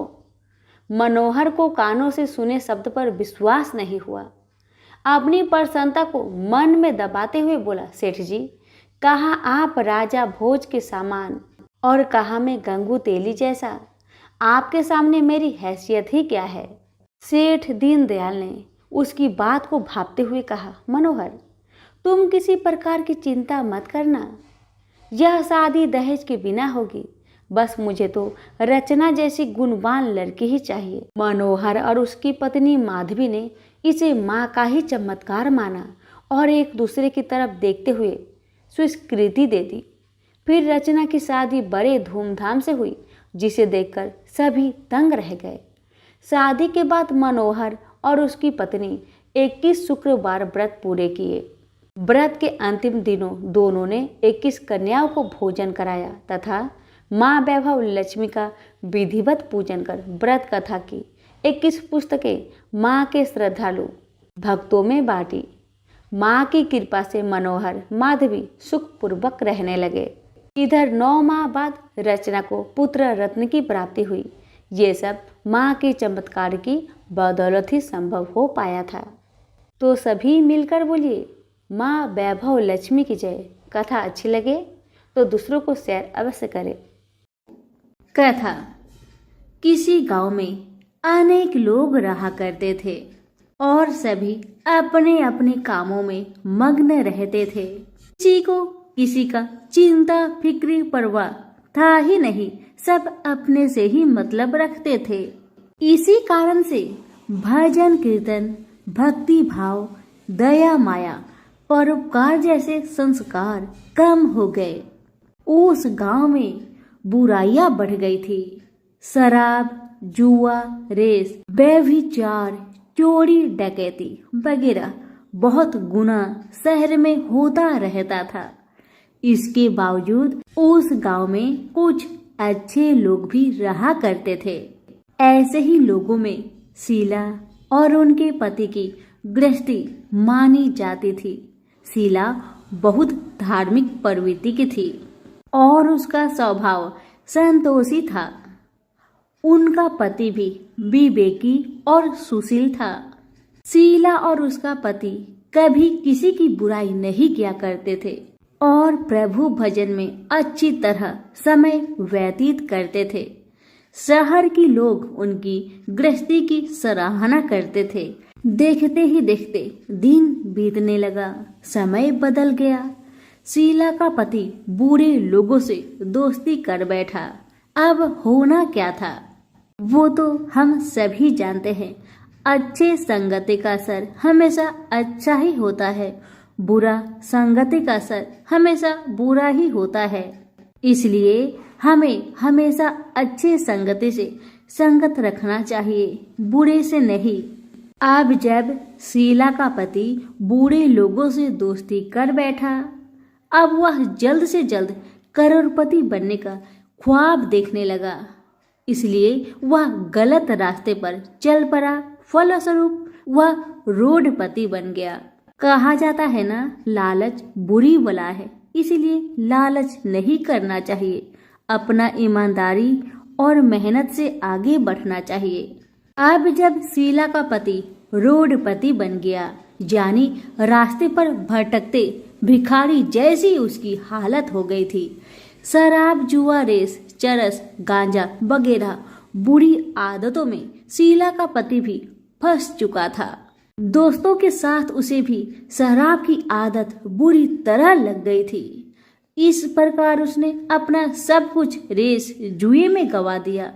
मनोहर को कानों से सुने शब्द पर विश्वास नहीं हुआ। अपनी प्रसन्नता को मन में दबाते हुए बोला, सेठ जी, कहा आप राजा भोज के सामान और कहा मैं गंगू तेली जैसा। आपके सामने मेरी हैसियत ही क्या है। सेठ दीनदयाल ने उसकी बात को भांपते हुए कहा, मनोहर, तुम किसी प्रकार की चिंता मत करना। यह शादी दहेज के बिना होगी। बस मुझे तो रचना जैसी गुणवान लड़की ही चाहिए। मनोहर और उसकी पत्नी माधवी ने इसे माँ का ही चमत्कार माना और एक दूसरे की तरफ देखते हुए स्वीकृति दे दी। फिर रचना की शादी बड़े धूमधाम से हुई, जिसे देखकर सभी दंग रह गए। शादी के बाद मनोहर और उसकी पत्नी 21 शुक्रवार व्रत पूरे किए। व्रत के अंतिम दिनों दोनों ने 21 कन्याओं को भोजन कराया तथा माँ वैभव लक्ष्मी का विधिवत पूजन कर व्रत कथा की 21 पुस्तकें माँ के श्रद्धालु भक्तों में बांटी। माँ की कृपा से मनोहर माधवी सुखपूर्वक रहने लगे। इधर 9 माह बाद रचना को पुत्र रत्न की प्राप्ति हुई। ये सब माँ के चमत्कार की बदौलत ही संभव हो पाया था। तो सभी मिलकर बोलिए, माँ वैभव लक्ष्मी की जय। कथा अच्छी लगे तो दूसरों को शेयर अवश्य करें। कथा। किसी गांव में अनेक लोग रहा करते थे और सभी अपने अपने कामों में मग्न रहते थे। किसी को किसी का चिंता फिक्री परवाह था ही नहीं। सब अपने से ही मतलब रखते थे। इसी कारण से भजन कीर्तन, भक्ति भाव, दया माया, परोपकार जैसे संस्कार कम हो गए। उस गांव में बुराइयां बढ़ गई थी। शराब, जुआ, रेस, व्यभिचार, चोरी डकैती वगैरह बहुत गुना शहर में होता रहता था। इसके बावजूद उस गांव में कुछ अच्छे लोग भी रहा करते थे। ऐसे ही लोगों में शीला और उनके पति की गृहस्थी मानी जाती थी। शीला बहुत धार्मिक प्रवृत्ति की थी और उसका स्वभाव संतोषी था। उनका पति भी विवेकी और सुशील था। शीला और उसका पति कभी किसी की बुराई नहीं किया करते थे और प्रभु भजन में अच्छी तरह समय व्यतीत करते थे। शहर के लोग उनकी गृहस्थी की सराहना करते थे। देखते ही देखते दिन बीतने लगा, समय बदल गया। शीला का पति बुरे लोगों से दोस्ती कर बैठा। अब होना क्या था वो तो हम सभी जानते हैं। अच्छे संगति का असर हमेशा अच्छा ही होता है, बुरा संगति का असर हमेशा बुरा ही होता है। इसलिए हमें हमेशा अच्छे संगति से संगत रखना चाहिए, बुरे से नहीं। अब जब शीला का पति बुरे लोगों से दोस्ती कर बैठा, अब वह जल्द से जल्द करोड़पति बनने का ख्वाब देखने लगा। इसलिए वह गलत रास्ते पर चल पड़ा। फलस्वरूप वह रोडपति बन गया। कहा जाता है ना, लालच बुरी बला है, इसीलिए लालच नहीं करना चाहिए। अपना ईमानदारी और मेहनत से आगे बढ़ना चाहिए। अब जब शीला का पति रोडपति बन गया, जानी रास्ते पर भटकते भिखारी जैसी उसकी हालत हो गई थी। शराब, जुआ, रेस, चरस, गांजा वगैरह बुरी आदतों में शीला का पति भी फंस चुका था। दोस्तों के साथ उसे भी शराब की आदत बुरी तरह लग गई थी। इस प्रकार उसने अपना सब कुछ रेस जुए में गवा दिया।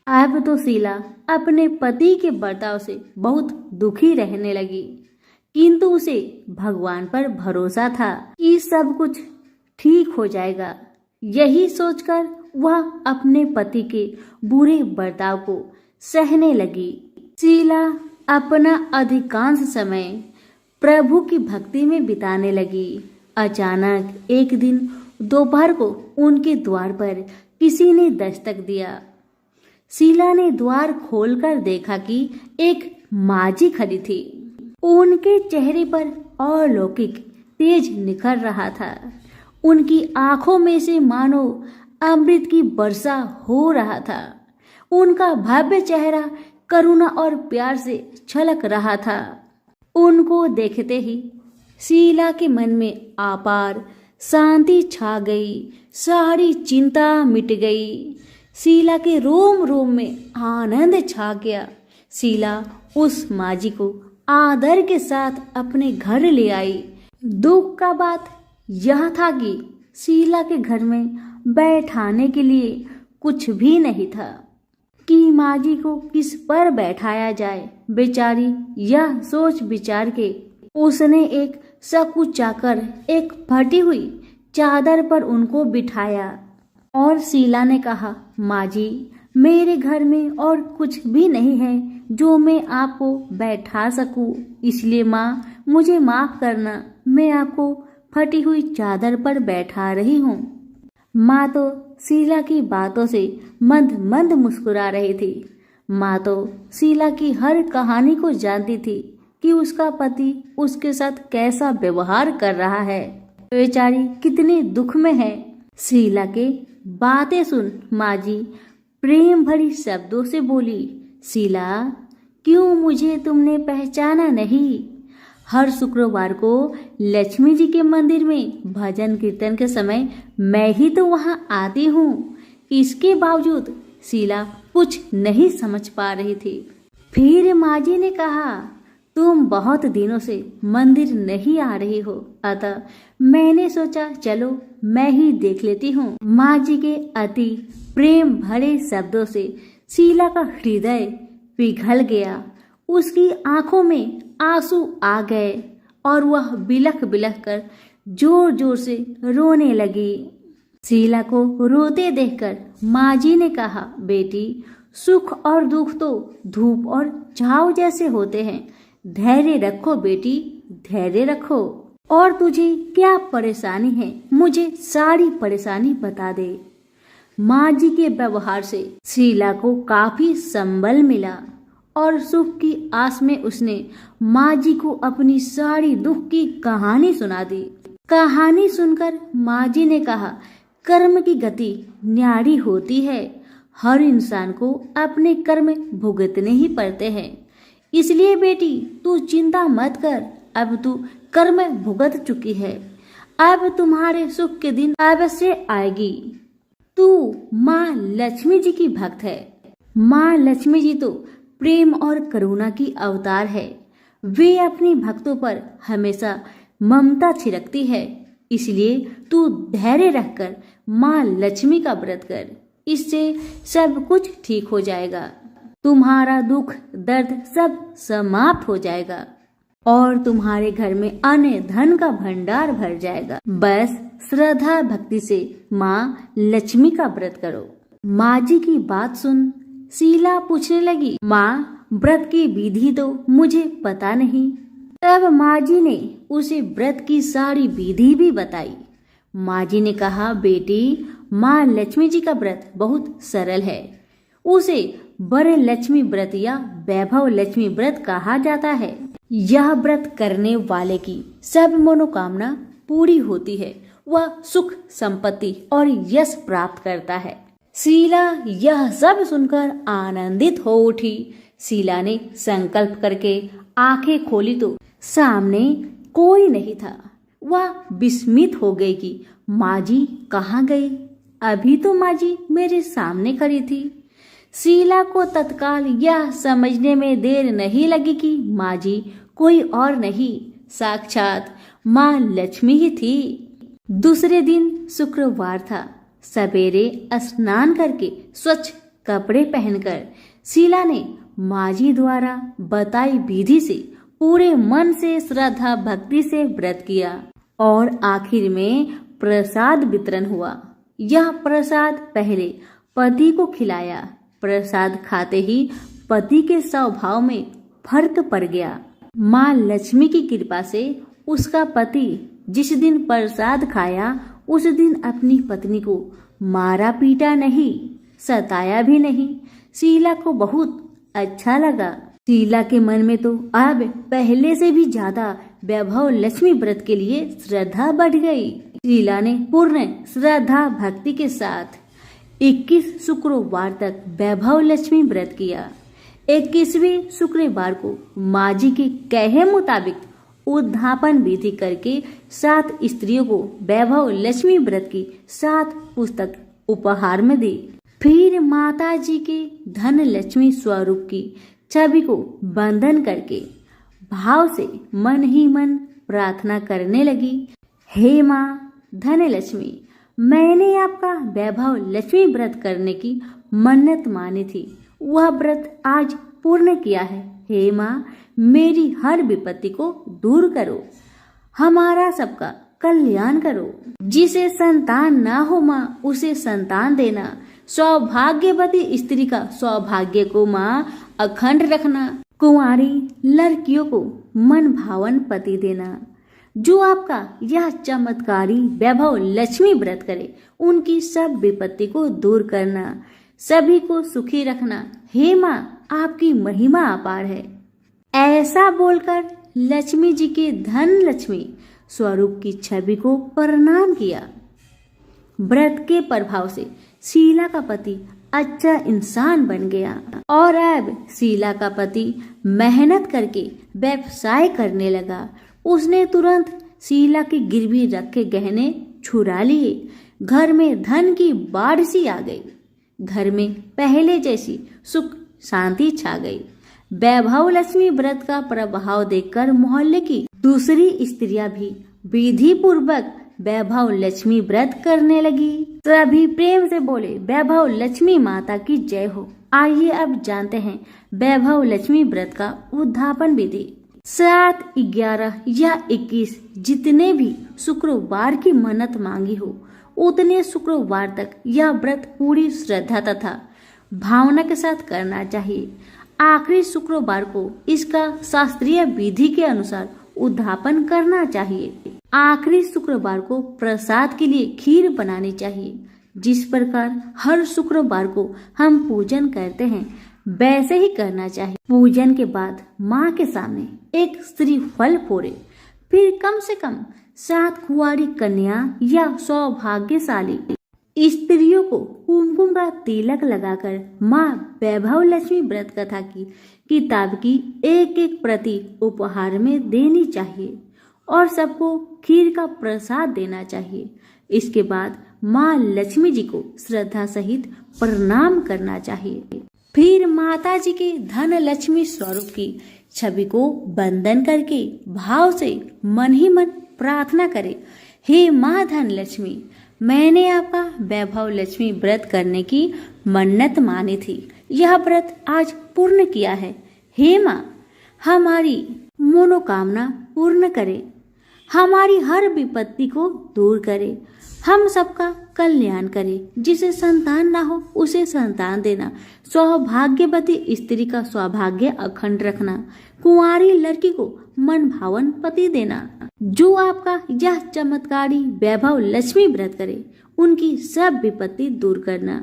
अब तो शीला अपने पति के बर्ताव से बहुत दुखी रहने लगी, किंतु उसे भगवान पर भरोसा था कि सब कुछ ठीक हो जाएगा। यही सोचकर वह अपने पति के बुरे बर्ताव को सहने लगी। शीला अपना अधिकांश समय प्रभु की भक्ति में बिताने लगी। अचानक एक दिन दोपहर को उनके द्वार पर किसी ने दस्तक दिया। शीला ने द्वार खोलकर देखा कि एक माजी खड़ी थी। उनके चेहरे पर अलौकिक तेज निखर रहा था। उनकी आंखों में से मानो अमृत की वर्षा हो रहा था। उनका भव्य चेहरा करुणा और प्यार से छलक रहा था। उनको देखते ही शीला के मन में अपार शांति छा गई, सारी चिंता मिट गई। शीला के रोम रोम में आनंद छा गया। शीला उस माजी को आदर के साथ अपने घर ले आई। दुख का बात यह था कि शीला के घर में बैठाने के लिए कुछ भी नहीं था कि माजी को किस पर बैठाया जाए। बेचारी यह सोच विचार के उसने एक सकुचाकर एक फटी हुई चादर पर उनको बिठाया और शीला ने कहा, माजी, मेरे घर में और कुछ भी नहीं है जो मैं आपको बैठा सकूं, इसलिए माँ मुझे माफ करना, मैं आपको फटी हुई चादर पर बैठा रही हूँ। माँ तो शीला की बातों से मंद मंद मुस्कुरा रही थी। माँ तो शीला की हर कहानी को जानती थी कि उसका पति उसके साथ कैसा व्यवहार कर रहा है। बेचारी कितने दुख में है। शीला के बातें सुन माजी प्रेम भरी शब्दों से बोली, शीला, क्यों मुझे तुमने पहचाना नहीं? हर शुक्रवार को लक्ष्मी जी के मंदिर में भजन कीर्तन के समय मैं ही तो वहाँ आती हूँ। इसके बावजूद शीला कुछ नहीं समझ पा रही थी। फिर माजी ने कहा, तुम बहुत दिनों से मंदिर नहीं आ रही हो, अतः मैंने सोचा चलो मैं ही देख लेती हूँ। माजी के अति प्रेम भरे शब्दों से शीला का हृदय पिघल गया। उसकी आंखों में आंसू आ गए और वह बिलख बिलख कर जोर जोर से रोने लगी। शीला को रोते देखकर माजी ने कहा, बेटी, सुख और दुख तो धूप और छांव जैसे होते हैं। धैर्य रखो बेटी, धैर्य रखो। और तुझे क्या परेशानी है, मुझे सारी परेशानी बता दे। माजी के व्यवहार से शीला को काफी संबल मिला और सुख की आस में उसने माजी को अपनी सारी दुख की कहानी सुना दी। कहानी सुनकर माजी ने कहा, कर्म की गति न्यारी होती है। हर इंसान को अपने कर्म भुगतने ही पड़ते हैं। इसलिए बेटी, तू चिंता मत कर, अब तू कर्म भुगत चुकी है। अब तुम्हारे सुख के दिन अवश्य आएगी। तू माँ लक्ष्मी जी की भक्त है। माँ लक्ष्मी जी तो प्रेम और करुणा की अवतार है। वे अपने भक्तों पर हमेशा ममता छिड़कती है। इसलिए तू धैर्य रखकर माँ लक्ष्मी का व्रत कर, इससे सब कुछ ठीक हो जाएगा। तुम्हारा दुख दर्द सब समाप्त हो जाएगा और तुम्हारे घर में अन्न धन का भंडार भर जाएगा। बस श्रद्धा भक्ति से माँ लक्ष्मी का व्रत करो। माँ जी की बात सुन शीला पूछने लगी, माँ, व्रत की विधि तो मुझे पता नहीं। तब माँ जी ने उसे व्रत की सारी विधि भी बताई। माँ जी ने कहा, बेटी, माँ लक्ष्मी जी का व्रत बहुत सरल है। उसे वर लक्ष्मी व्रत या वैभव लक्ष्मी व्रत कहा जाता है। यह व्रत करने वाले की सब मनोकामना पूरी होती है। वह सुख संपत्ति और यश प्राप्त करता है। शीला यह सब सुनकर आनंदित हो उठी। शीला ने संकल्प करके आंखें खोली तो सामने कोई नहीं था। वह विस्मित हो गई कि माँ जी कहाँ गई? अभी तो माँ जी मेरे सामने खड़ी थी। शीला को तत्काल यह समझने में देर नहीं लगी कि माँ जी कोई और नहीं, साक्षात माँ लक्ष्मी ही थी। दूसरे दिन शुक्रवार था। सवेरे स्नान करके स्वच्छ कपड़े पहनकर शीला ने माँ जी द्वारा बताई विधि से पूरे मन से श्रद्धा भक्ति से व्रत किया और आखिर में प्रसाद वितरण हुआ। यह प्रसाद पहले पति को खिलाया। प्रसाद खाते ही पति के स्वभाव में फर्क पड़ गया। माँ लक्ष्मी की कृपा से उसका पति जिस दिन प्रसाद खाया उस दिन अपनी पत्नी को मारा पीटा नहीं, सताया भी नहीं। शीला को बहुत अच्छा लगा। शीला के मन में तो अब पहले से भी ज्यादा वैभव लक्ष्मी व्रत के लिए श्रद्धा बढ़ गई। शीला ने पूर्ण श्रद्धा भक्ति के साथ 21 शुक्रवार तक वैभव लक्ष्मी व्रत किया। 21वें शुक्रवार को माँ जी के कहे मुताबिक उद्धापन विधि करके 7 स्त्रियों को वैभव लक्ष्मी व्रत की 7 पुस्तक उपहार में दी। फिर माता जी के धन लक्ष्मी स्वरूप की छवि को बंधन करके भाव से मन ही मन प्रार्थना करने लगी। हे माँ धन लक्ष्मी, मैंने आपका वैभव लक्ष्मी व्रत करने की मन्नत मानी थी, वह व्रत आज पूर्ण किया है। हे माँ, मेरी हर विपत्ति को दूर करो, हमारा सबका कल्याण करो। जिसे संतान ना हो माँ, उसे संतान देना। सौभाग्यवती स्त्री का सौभाग्य को माँ अखंड रखना। कुंवारी लड़कियों को मन भावन पति देना। जो आपका यह चमत्कारी वैभव लक्ष्मी व्रत करे, उनकी सब विपत्ति को दूर करना, सभी को सुखी रखना। हे माँ, आपकी महिमा अपार है। ऐसा बोलकर लक्ष्मी जी के धन लक्ष्मी स्वरूप की छवि को प्रणाम किया। व्रत के प्रभाव से शीला का पति अच्छा इंसान बन गया और अब शीला का पति मेहनत करके व्यवसाय करने लगा। उसने तुरंत शीला की गिरवी रखे गहने छुड़ा लिए। घर में धन की बाढ़ सी आ गई। घर में पहले जैसी सुख शांति छा गई। वैभव लक्ष्मी व्रत का प्रभाव देखकर मोहल्ले की दूसरी स्त्रियां भी विधि पूर्वक वैभव लक्ष्मी व्रत करने लगी। सभी प्रेम से बोले, वैभव लक्ष्मी माता की जय हो। आइए अब जानते हैं वैभव लक्ष्मी व्रत का उद्धापन विधि। 7, 11 या 21 जितने भी शुक्रवार की मन्नत मांगी हो, उतने शुक्रवार तक यह व्रत पूरी श्रद्धा तथा भावना के साथ करना चाहिए। आखिरी शुक्रवार को इसका शास्त्रीय विधि के अनुसार उद्धापन करना चाहिए। आखिरी शुक्रवार को प्रसाद के लिए खीर बनानी चाहिए। जिस प्रकार हर शुक्रवार को हम पूजन करते हैं, वैसे ही करना चाहिए। पूजन के बाद माँ के सामने एक श्रीफल फोड़े। फिर कम से कम 7 कुंवारी कन्या या सौभाग्यशाली स्त्रियों को कुमकुम का तिलक लगाकर माँ वैभव लक्ष्मी व्रत कथा की किताब की एक प्रति उपहार में देनी चाहिए और सबको खीर का प्रसाद देना चाहिए। इसके बाद माँ लक्ष्मी जी को श्रद्धा सहित प्रणाम करना चाहिए। फिर माता जी के धन लक्ष्मी स्वरूप की छवि को बंधन करके भाव से मन ही मन प्रार्थना करे, हे माँ धन लक्ष्मी, मैंने आपका वैभव लक्ष्मी व्रत करने की मन्नत मानी थी, यह व्रत आज पूर्ण किया है। हे माँ, हमारी मनोकामना पूर्ण करे, हमारी हर विपत्ति को दूर करे, हम सबका कल्याण करे। जिसे संतान ना हो, उसे संतान देना। सौभाग्यवती स्त्री का सौभाग्य अखंड रखना। कुंवारी लड़की को मन भावन पति देना। जो आपका यह चमत्कारी वैभव लक्ष्मी व्रत करे, उनकी सब विपत्ति दूर करना,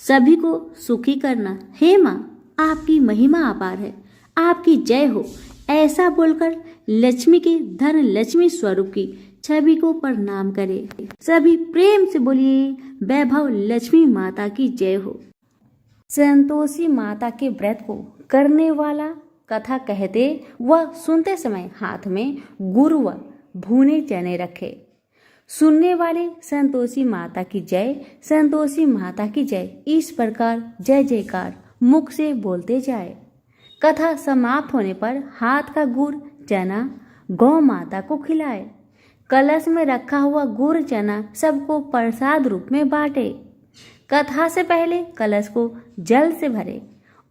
सभी को सुखी करना। हे माँ, आपकी महिमा अपार है, आपकी जय हो। ऐसा बोलकर लक्ष्मी के धन लक्ष्मी स्वरूप की छवि को प्रणाम करे। सभी प्रेम से बोलिए, वैभव लक्ष्मी माता की जय हो। संतोषी माता के व्रत को करने वाला कथा कहते व सुनते समय हाथ में गुड़ व भुने चने रखे। सुनने वाले संतोषी माता की जय, संतोषी माता की जय, इस प्रकार जय जयकार मुख से बोलते जाए। कथा समाप्त होने पर हाथ का गुड़ चना गौ माता को खिलाए। कलश में रखा हुआ गुड़ चना सबको प्रसाद रूप में बांटे। कथा से पहले कलश को जल से भरे,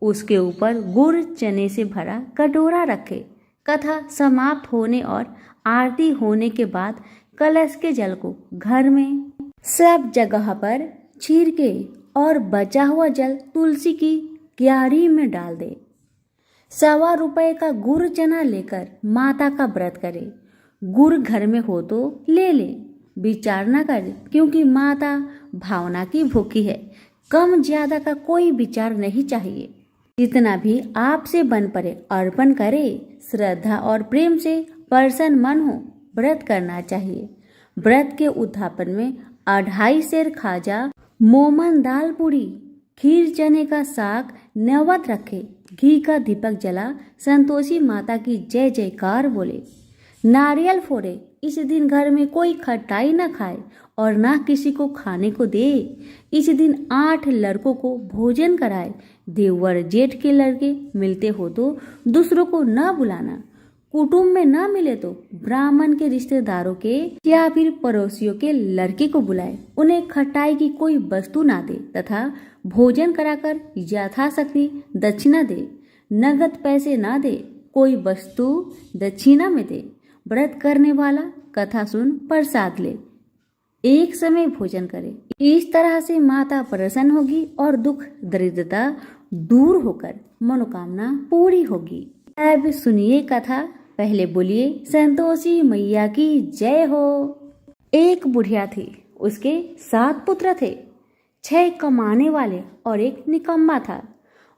उसके ऊपर गुड़ चने से भरा कटोरा रखे। कथा समाप्त होने और आरती होने के बाद कलश के जल को घर में सब जगह पर छिड़के और बचा हुआ जल तुलसी की क्यारी में डाल दे। 1.25 रुपए का गुड़ चना लेकर माता का व्रत करे। गुड़ घर में हो तो ले ले, विचार न करे, क्योंकि माता भावना की भूखी है। कम ज्यादा का कोई विचार नहीं चाहिए। जितना भी आपसे बन पड़े अर्पण करे। श्रद्धा और प्रेम से प्रसन्न मन हो व्रत करना चाहिए। व्रत के उद्यापन में 2.5 सेर खाजा मोमन दाल पूड़ी, खीर चने का साग नैवेद्य रखे, घी का दीपक जला, संतोषी माता की जय जयकार बोले। नारियल फोड़े, इस दिन घर में कोई खटाई न खाए और ना किसी को खाने को दे। इस दिन 8 लड़कों को भोजन कराए। देवर जेठ के लड़के मिलते हो तो दूसरों को न बुलाना। कुटुंब में न मिले तो ब्राह्मण के रिश्तेदारों के या फिर पड़ोसियों के लड़के को बुलाए। उन्हें खटाई की कोई वस्तु ना दे तथा भोजन कराकर यथाशक्ति दक्षिणा दे। नगद पैसे ना दे, कोई वस्तु दक्षिणा में दे। व्रत करने वाला कथा सुन प्रसाद ले, एक समय भोजन करे। इस तरह से माता प्रसन्न होगी और दुख दरिद्रता दूर होकर मनोकामना पूरी होगी। अब सुनिए कथा। पहले बोलिए संतोषी मैया की जय हो। एक बुढ़िया थी, उसके 7 पुत्र थे। 6 कमाने वाले और एक निकम्मा था।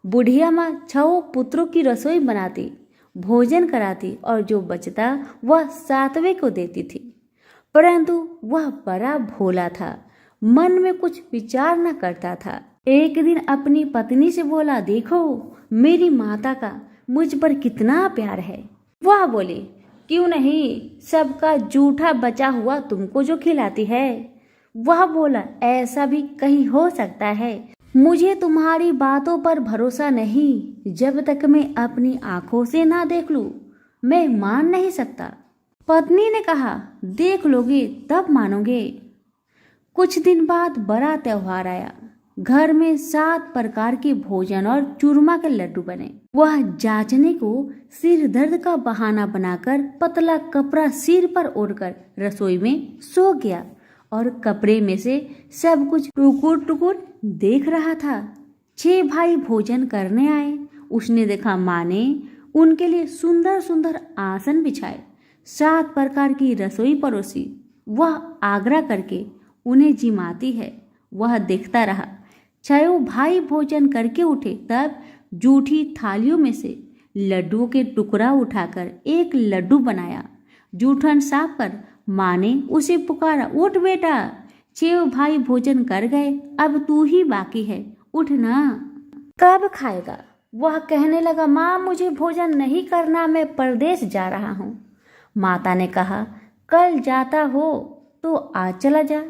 बुढ़िया माँ 6 पुत्रों की रसोई बनाती, भोजन कराती और जो बचता वह 7वें को देती थी। परंतु वह बड़ा भोला था, मन में कुछ विचार न करता था। एक दिन अपनी पत्नी से बोला, देखो मेरी माता का मुझ पर कितना प्यार है। वह बोली, क्यों नहीं, सबका जूठा बचा हुआ तुमको जो खिलाती है। वह बोला, ऐसा भी कहीं हो सकता है। मुझे तुम्हारी बातों पर भरोसा नहीं। जब तक मैं अपनी आंखों से ना देख लूं, मैं मान नहीं सकता। पत्नी ने कहा, देख लोगे तब मानोगे। कुछ दिन बाद बड़ा त्योहार आया। घर में 7 प्रकार के भोजन और चूरमा के लड्डू बने। वह जांचने को सिर दर्द का बहाना बनाकर पतला कपड़ा सिर पर ओढ़कर रसोई में सो गया और कपड़े में से सब कुछ टुकुर टुकुर देख रहा था। 6 भाई भोजन करने आए। उसने देखा माँ ने उनके लिए सुंदर सुंदर आसन बिछाए, 7 प्रकार की रसोई परोसी। वह आग्रह करके उन्हें जिमाती है। वह देखता रहा। 6 भाई भोजन करके उठे, तब जूठी थालियों में से लड्डुओं के टुकड़ा उठाकर एक लड्डू बनाया। जूठन साफ कर माँ ने उसे पुकारा, उठ बेटा, 6 भाई भोजन कर गए, अब तू ही बाकी है, उठ ना। कब खाएगा? वह कहने लगा, माँ मुझे भोजन नहीं करना, मैं परदेश जा रहा हूँ। माता ने कहा, कल जाता हो तो आज चला जा।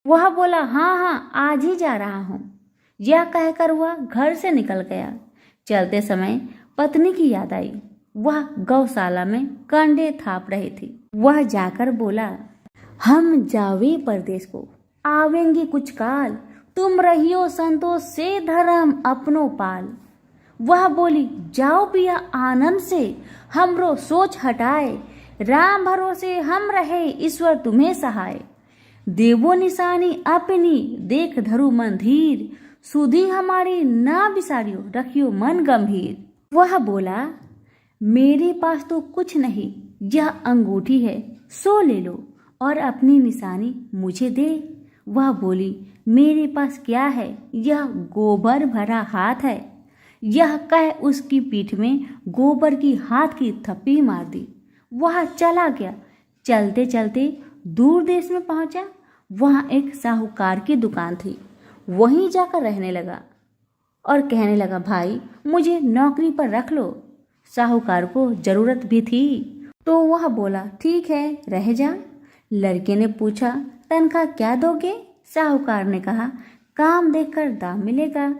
वह बोला, हाँ हाँ आज ही जा रहा हूँ। यह कहकर वह घर से निकल गया। चलते समय पत्नी की याद आई। वह गौशाला में कंडे थाप रही थी। वह जाकर बोला, हम जावे परदेश को, आवेंगे कुछ काल, तुम रहियो संतोष से धर्म अपनो पाल। वह बोली, जाओ पिया आनंद से, हमरो सोच हटाए, राम भरोसे हम रहे, ईश्वर तुम्हें सहाय। देवो निशानी अपनी, देख धरु मन धीर, सुधी हमारी ना बिसारियो, रखियो मन गंभीर। वह बोला, मेरे पास तो कुछ नहीं, यह अंगूठी है, सो ले लो और अपनी निशानी मुझे दे। वह बोली, मेरे पास क्या है, यह गोबर भरा हाथ है। यह कह उसकी पीठ में गोबर की हाथ की थप्पी मार दी। वह चला गया। चलते चलते दूर देश में पहुंचा। वहाँ एक साहूकार की दुकान थी। वहीं जाकर रहने लगा और कहने लगा, भाई मुझे नौकरी पर रख लो। साहूकार को जरूरत भी थी तो वह बोला, ठीक है रह जा। लड़के ने पूछा, तनख्वाह क्या दोगे? साहूकार ने कहा, काम देखकर दाम मिलेगा।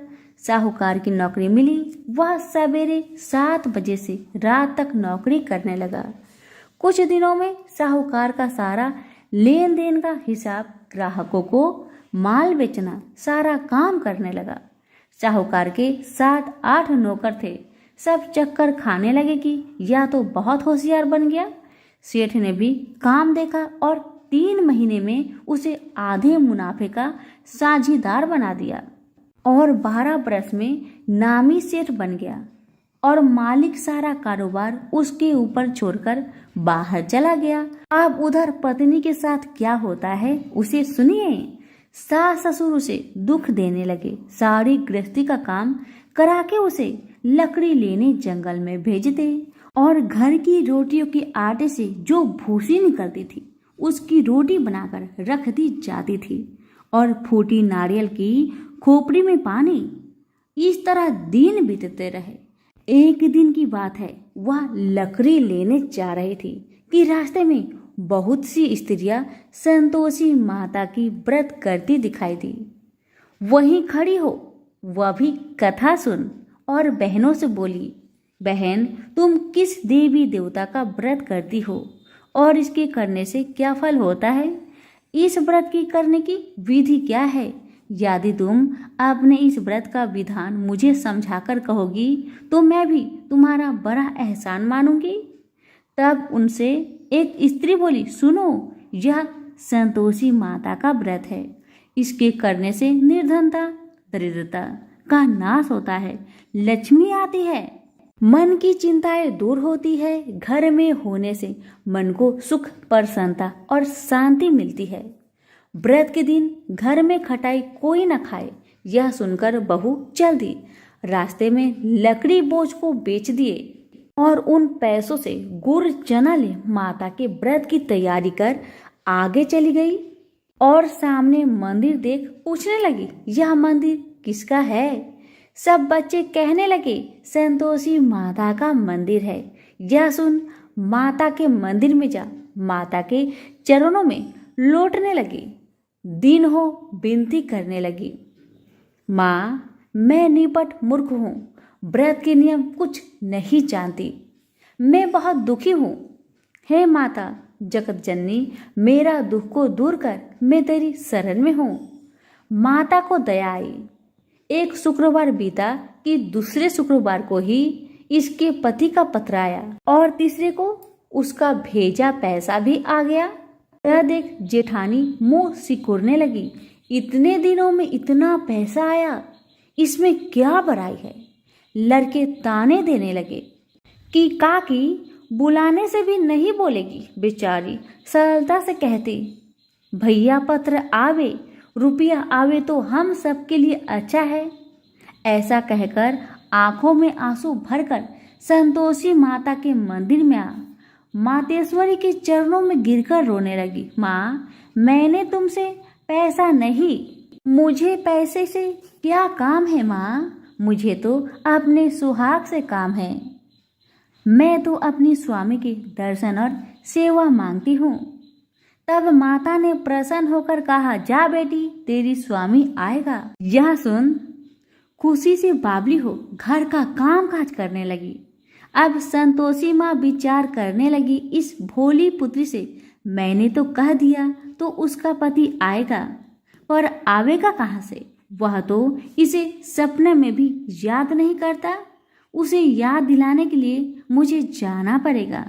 साहूकार की नौकरी मिली। वह सवेरे 7 बजे से रात तक नौकरी करने लगा। कुछ दिनों में साहूकार का सारा लेन देन का हिसाब, ग्राहकों को माल बेचना, सारा काम करने लगा। साहूकार के 7-8 नौकर थे। सब चक्कर खाने लगे कि या तो बहुत होशियार बन गया। सेठ ने भी काम देखा और 3 महीने में उसे आधे मुनाफे का साझीदार बना दिया और 12 बरस में नामी सेठ बन गया और मालिक सारा कारोबार उसके ऊपर छोड़कर बाहर चला गया। अब उधर पत्नी के साथ क्या होता है उसे सुनिए। सास ससुर उसे दुख देने लगे। सारी गृहस्थी का काम करा के उसे लकड़ी लेने जंगल में भेजते और घर की रोटियों के आटे से जो भूसी निकलती थी उसकी रोटी बनाकर रख दी जाती थी और फूटी नारियल की खोपड़ी में पानी। इस तरह दिन बीतते रहे। एक दिन की बात है, वह लकड़ी लेने जा रही थी कि रास्ते में बहुत सी स्त्रियां संतोषी माता की व्रत करती दिखाई दी। वहीं खड़ी हो वह भी कथा सुन और बहनों से बोली, बहन तुम किस देवी देवता का व्रत करती हो और इसके करने से क्या फल होता है? इस व्रत की करने की विधि क्या है? यदि तुम अपने इस व्रत का विधान मुझे समझाकर कहोगी तो मैं भी तुम्हारा बड़ा एहसान मानूंगी। तब उनसे एक स्त्री बोली, सुनो, यह संतोषी माता का व्रत है। इसके करने से निर्धनता, दरिद्रता का नाश होता है, लक्ष्मी आती है, मन की चिंताएं दूर होती है, घर में होने से मन को सुख, प्रसन्नता और शांति मिलती है। व्रत के दिन घर में खटाई कोई न खाए। यह सुनकर बहू चल दी। रास्ते में लकड़ी बोझ को बेच दिए और उन पैसों से गुड़ चना ले माता के व्रत की तैयारी कर आगे चली गई और सामने मंदिर देख पूछने लगी, यह मंदिर किसका है? सब बच्चे कहने लगे, संतोषी माता का मंदिर है। यह सुन माता के मंदिर में जा माता के चरणों में लौटने लगी। दिन हो विनती करने लगी, माँ मैं निपट मूर्ख हूँ, व्रत के नियम कुछ नहीं जानती, मैं बहुत दुखी हूँ। हे माता जगत जननी, मेरा दुख को दूर कर, मैं तेरी शरण में हूँ। माता को दया आई। एक शुक्रवार बीता कि दूसरे शुक्रवार को ही इसके पति का पत्र आया और तीसरे को उसका भेजा पैसा भी आ गया। यह देख जेठानी मुंह सिकुड़ने लगी, इतने दिनों में इतना पैसा आया, इसमें क्या बुराई है? लड़के ताने देने लगे कि काकी बुलाने से भी नहीं बोलेगी। बेचारी सरलता से कहती, भैया पत्र आवे, रुपया आवे तो हम सबके लिए अच्छा है। ऐसा कहकर आंखों में आंसू भरकर संतोषी माता के मंदिर में आ मातेश्वरी के चरणों में गिरकर रोने लगी। माँ मैंने तुमसे पैसा नहीं, मुझे पैसे से क्या काम है माँ, मुझे तो अपने सुहाग से काम है। मैं तो अपनी स्वामी के दर्शन और सेवा मांगती हूँ। तब माता ने प्रसन्न होकर कहा, जा बेटी तेरी स्वामी आएगा। यह सुन खुशी से बावली हो घर का काम काज करने लगी। अब संतोषी माँ विचार करने लगी, इस भोली पुत्री से मैंने तो कह दिया तो उसका पति आएगा, पर आवेगा कहाँ से? वह तो इसे सपने में भी याद नहीं करता। उसे याद दिलाने के लिए मुझे जाना पड़ेगा।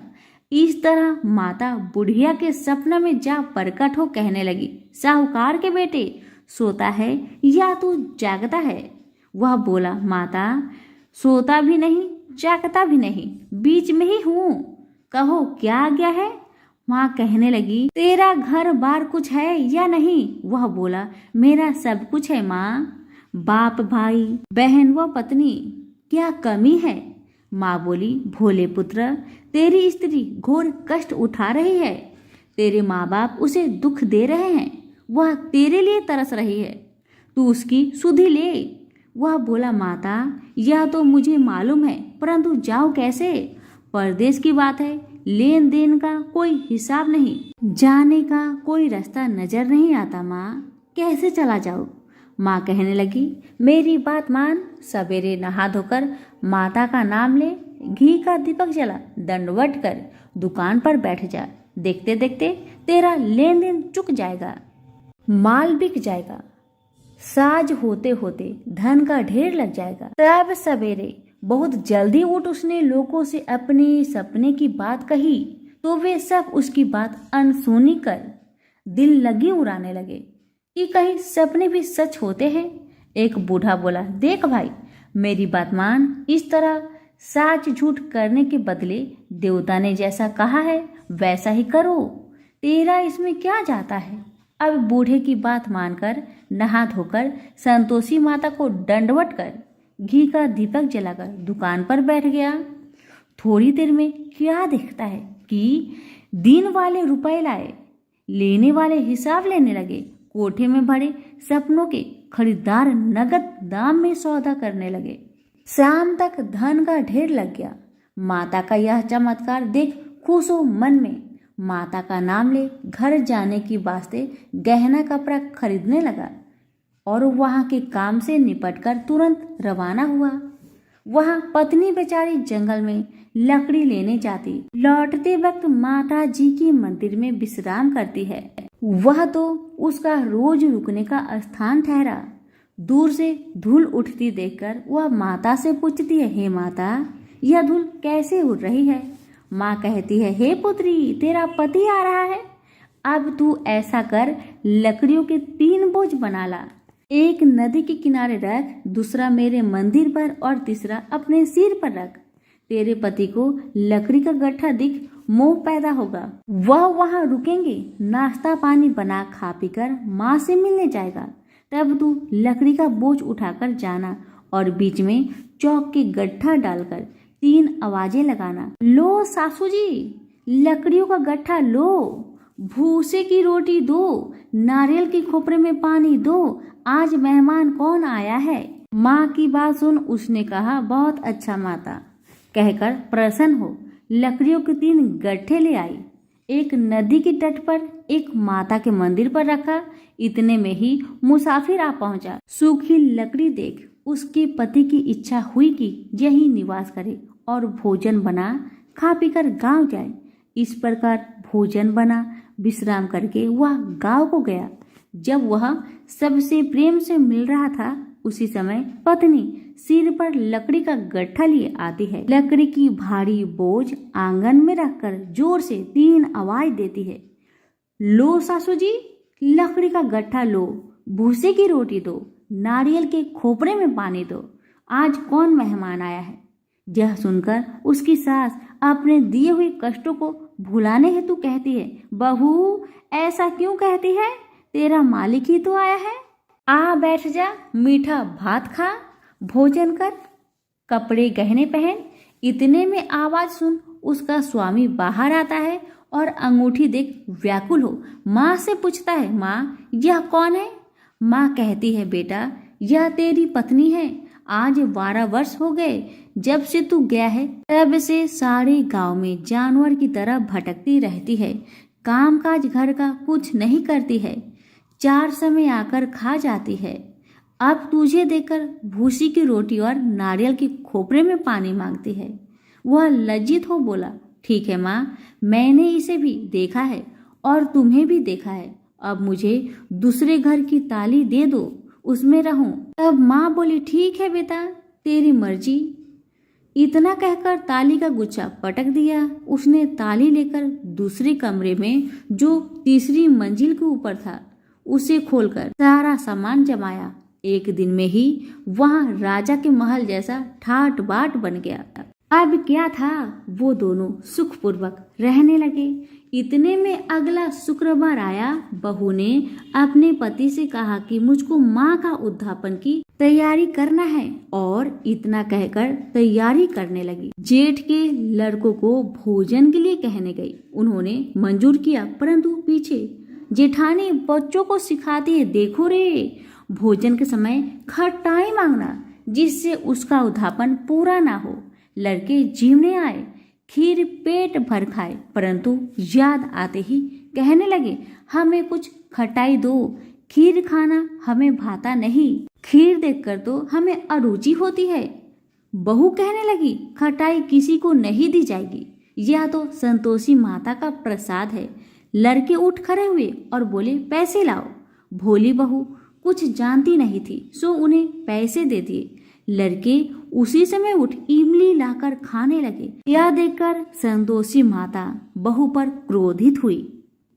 इस तरह माता बुढ़िया के सपने में जा प्रकट हो कहने लगी, साहूकार के बेटे सोता है या तू जागता है? वह बोला, माता सोता भी नहीं जागता भी नहीं, बीच में ही हूँ, कहो क्या आज्ञा है? माँ कहने लगी, तेरा घर बार कुछ है या नहीं? वह बोला, मेरा सब कुछ है माँ, बाप भाई बहन व पत्नी, क्या कमी है? माँ बोली, भोले पुत्र तेरी स्त्री घोर कष्ट उठा रही है, तेरे माँ बाप उसे दुख दे रहे हैं, वह तेरे लिए तरस रही है, तू उसकी सुधि ले। वह बोला, माता यह तो मुझे मालूम है, परंतु जाऊँ कैसे? परदेश की बात है, लेन देन का कोई हिसाब नहीं, जाने का कोई रास्ता नजर नहीं आता माँ, कैसे चला जाऊँ? माँ कहने लगी, मेरी बात मान, सवेरे नहा धोकर माता का नाम ले, घी का दीपक जला, दंडवत कर दुकान पर बैठ जा, देखते देखते तेरा लेन देन चुक जाएगा, माल बिक जाएगा, साज होते होते धन का ढेर लग जाएगा। तब सवेरे बहुत जल्दी उठ उसने लोगों से अपने सपने की बात कही, तो वे सब उसकी बात अनसुनी कर दिल लगी उड़ाने लगे कि कहीं सपने भी सच होते हैं। एक बूढ़ा बोला, देख भाई मेरी बात मान, इस तरह साच झूठ करने के बदले देवता ने जैसा कहा है वैसा ही करो, तेरा इसमें क्या जाता है? अब बूढ़े की बात मानकर नहा धोकर संतोषी माता को दंडवत कर घी का दीपक जलाकर दुकान पर बैठ गया। थोड़ी देर में क्या देखता है कि दिन वाले रुपए लाए, लेने वाले हिसाब लेने लगे, कोठे में भरे सपनों के खरीदार नगद दाम में सौदा करने लगे। शाम तक धन का ढेर लग गया। माता का यह चमत्कार देख खुश हो मन में माता का नाम ले घर जाने की वास्ते गहना कपड़ा खरीदने लगा और वहां के काम से निपटकर तुरंत रवाना हुआ। वहां पत्नी बेचारी जंगल में लकड़ी लेने जाती। लौटते वक्त माता जी की मंदिर में विश्राम करती है। वह तो उसका रोज रुकने का स्थान ठहरा। दूर से धूल उठती देखकर वह माता से पूछती है, हे माता, यह धूल कैसे उड़ रही है? माँ कहती है, हे पुत्री, तेरा पति आ रहा है। अब तू ऐसा कर, लकड़ियों के 3 बोझ बना ला। एक नदी के किनारे रख, दूसरा मेरे मंदिर पर और तीसरा अपने सिर पर रख। तेरे पति को लकड़ी का गट्ठा दिख मोह पैदा होगा। वह वहां रुकेंगे, नाश्ता पानी बना खा पीकर माँ से मिलने जाएगा। तब तू लकड़ी का बोझ उठाकर जाना और बीच में चौक के गट्ठा डालकर 3 आवाजें लगाना। लो सासू जी, लकड़ियों का गट्ठा लो, भूसे की रोटी दो, नारियल के खोपरे में पानी दो, आज मेहमान कौन आया है? माँ की बात सुन उसने कहा, बहुत अच्छा माता, कहकर प्रसन्न हो लकड़ियों के 3 गट्ठे ले आई। एक नदी के तट पर, एक माता के मंदिर पर रखा। इतने में ही मुसाफिर आ पहुंचा। सूखी लकड़ी देख उसके पति की इच्छा हुई कि यही निवास करे और भोजन बना खा पीकर गांव जाए। इस प्रकार भोजन बना विश्राम करके वह गांव को गया। जब वह सबसे प्रेम से मिल रहा था, उसी समय पत्नी सिर पर लकड़ी का गट्ठा लिए आती है। लकड़ी की भारी बोझ आंगन में रखकर जोर से 3 आवाज देती है। लो सासू जी, लकड़ी का गट्ठा लो, भूसे की रोटी दो, नारियल के खोपरे में पानी दो, आज कौन मेहमान आया है? यह सुनकर उसकी सास अपने दिए हुए कष्टों को भुलाने हेतु कहती है, बहू ऐसा क्यों कहती है? तेरा मालिक ही तो आया है। आ बैठ जा, मीठा भात खा, भोजन कर, कपड़े गहने पहन। इतने में आवाज सुन उसका स्वामी बाहर आता है और अंगूठी देख व्याकुल हो माँ से पूछता है, माँ यह कौन है? माँ कहती है, बेटा यह तेरी पत्नी है। आज 12 वर्ष हो गए जब से तू गया है, तब से सारे गांव में जानवर की तरह भटकती रहती है। कामकाज घर का कुछ नहीं करती है, 4 समय आकर खा जाती है। अब तुझे देखकर भूसी की रोटी और नारियल के खोपरे में पानी मांगती है। वह लज्जित हो बोला, ठीक है माँ, मैंने इसे भी देखा है और तुम्हें भी देखा है। अब मुझे दूसरे घर की ताली दे दो, उसमें रहूं। तब माँ बोली, ठीक है बेटा, तेरी मर्जी। इतना कहकर ताली का गुच्छा पटक दिया। उसने ताली लेकर दूसरे कमरे में जो तीसरी मंजिल के ऊपर था उसे खोलकर सारा सामान जमाया। एक दिन में ही वहां राजा के महल जैसा ठाट बाट बन गया। अब क्या था, वो दोनों सुखपूर्वक रहने लगे। इतने में अगला शुक्रवार आया। बहू ने अपने पति से कहा कि मुझको माँ का उद्यापन की तैयारी करना है और इतना कहकर तैयारी करने लगी। जेठ के लड़कों को भोजन के लिए कहने गई। उन्होंने मंजूर किया, परंतु पीछे जेठानी बच्चों को सिखाती है, देखो रे, भोजन के समय खटाई मांगना जिससे उसका उद्यापन पूरा ना हो। लड़के जीवने आए, खीर पेट भर खाए, परंतु याद आते ही कहने लगे, हमें कुछ खटाई दो, खीर खाना हमें भाता नहीं, खीर देखकर तो हमें अरुचि होती है। बहू कहने लगी, खटाई किसी को नहीं दी जाएगी, यह तो संतोषी माता का प्रसाद है। लड़के उठ खड़े हुए और बोले, पैसे लाओ। भोली बहू कुछ जानती नहीं थी, सो उन्हें पैसे दे दिए। लड़के उसी समय उठ इमली लाकर खाने लगे। यह देखकर संतोषी माता बहू पर क्रोधित हुई।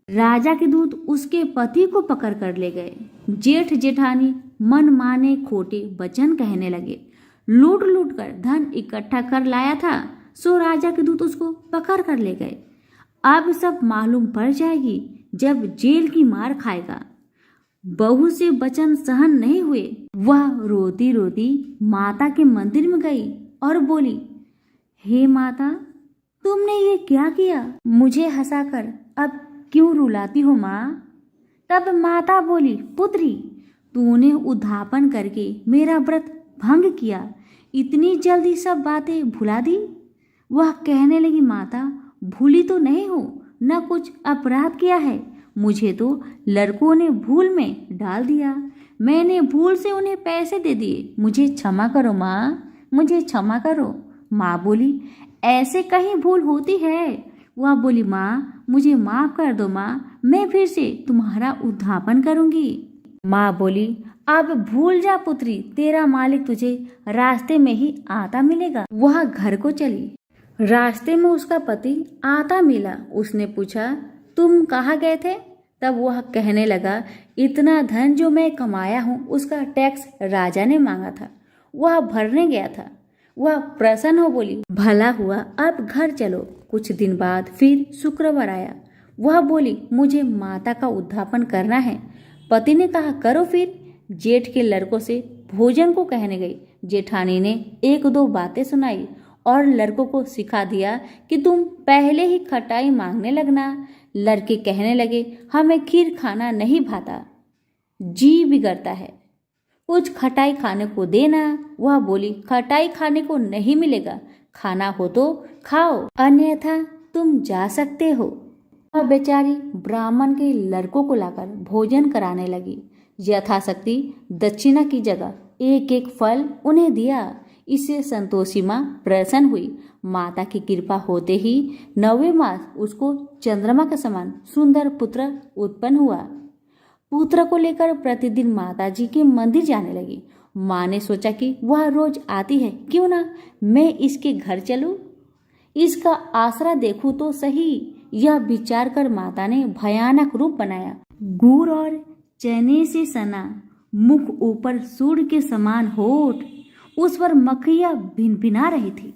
राजा के दूत उसके पति को पकड़ कर ले गए। जेठ जेठानी मन माने खोटे वचन कहने लगे। लूट लूट कर धन इकट्ठा कर लाया था, सो राजा के दूत उसको पकड़ कर ले गए। अब सब मालूम पड़ जाएगी जब जेल की मार खाएगा। बहू से वचन सहन नहीं हुए। वह रोती रोती माता के मंदिर में गई और बोली, हे माता, तुमने ये क्या किया? मुझे हंसाकर अब क्यों रुलाती हो माँ? तब माता बोली, पुत्री, तूने उद्धापन करके मेरा व्रत भंग किया, इतनी जल्दी सब बातें भुला दी। वह कहने लगी, माता, भूली तो नहीं हूँ, न कुछ अपराध किया है, मुझे तो लड़कों ने भूल में डाल दिया, मैंने भूल से उन्हें पैसे दे दिए, मुझे क्षमा करो माँ, मुझे क्षमा करो। माँ बोली, ऐसे कहीं भूल होती है? वह बोली, माँ, मुझे माफ कर दो माँ, मैं फिर से तुम्हारा उद्धापन करूंगी। माँ बोली, अब भूल जा पुत्री, तेरा मालिक तुझे रास्ते में ही आता मिलेगा। वह घर को चली। रास्ते में उसका पति आता मिला। उसने पूछा, तुम कहाँ गए थे? तब वह कहने लगा, इतना धन जो मैं कमाया हूँ उसका टैक्स राजा ने मांगा था, वह भरने गया था। वह प्रसन्न हो बोली, भला हुआ, अब घर चलो। कुछ दिन बाद फिर शुक्रवार आया। वह बोली, मुझे माता का उद्धापन करना है। पति ने कहा, करो फिर। जेठ के लड़कों से भोजन को कहने गई। जेठानी ने एक दो बातें सुनाई और लड़कों को सिखा दिया कि तुम पहले ही खटाई मांगने लगना। लड़के कहने लगे, हमें खीर खाना नहीं भाता, जी बिगड़ता है, कुछ खटाई खाने को देना। वह बोली, खटाई खाने को नहीं मिलेगा, खाना हो तो खाओ, अन्यथा तुम जा सकते हो। वह बेचारी ब्राह्मण के लड़कों को लाकर भोजन कराने लगी। यथाशक्ति दक्षिणा की जगह एक एक फल उन्हें दिया। इससे संतोषी माँ प्रसन्न हुई। माता की कृपा होते ही 9वें मास उसको चंद्रमा के समान सुंदर पुत्र उत्पन्न हुआ। पुत्र को लेकर प्रतिदिन माता जी के मंदिर जाने लगी। माँ ने सोचा कि वह रोज आती है, क्यों ना मैं इसके घर चलूं, इसका आसरा देखूं तो सही। यह विचार कर माता ने भयानक रूप बनाया। गुड़ और चने से सना मुख, ऊपर सूर्य के समान होठ, उस पर मक्खियां भिनभिना रही थी।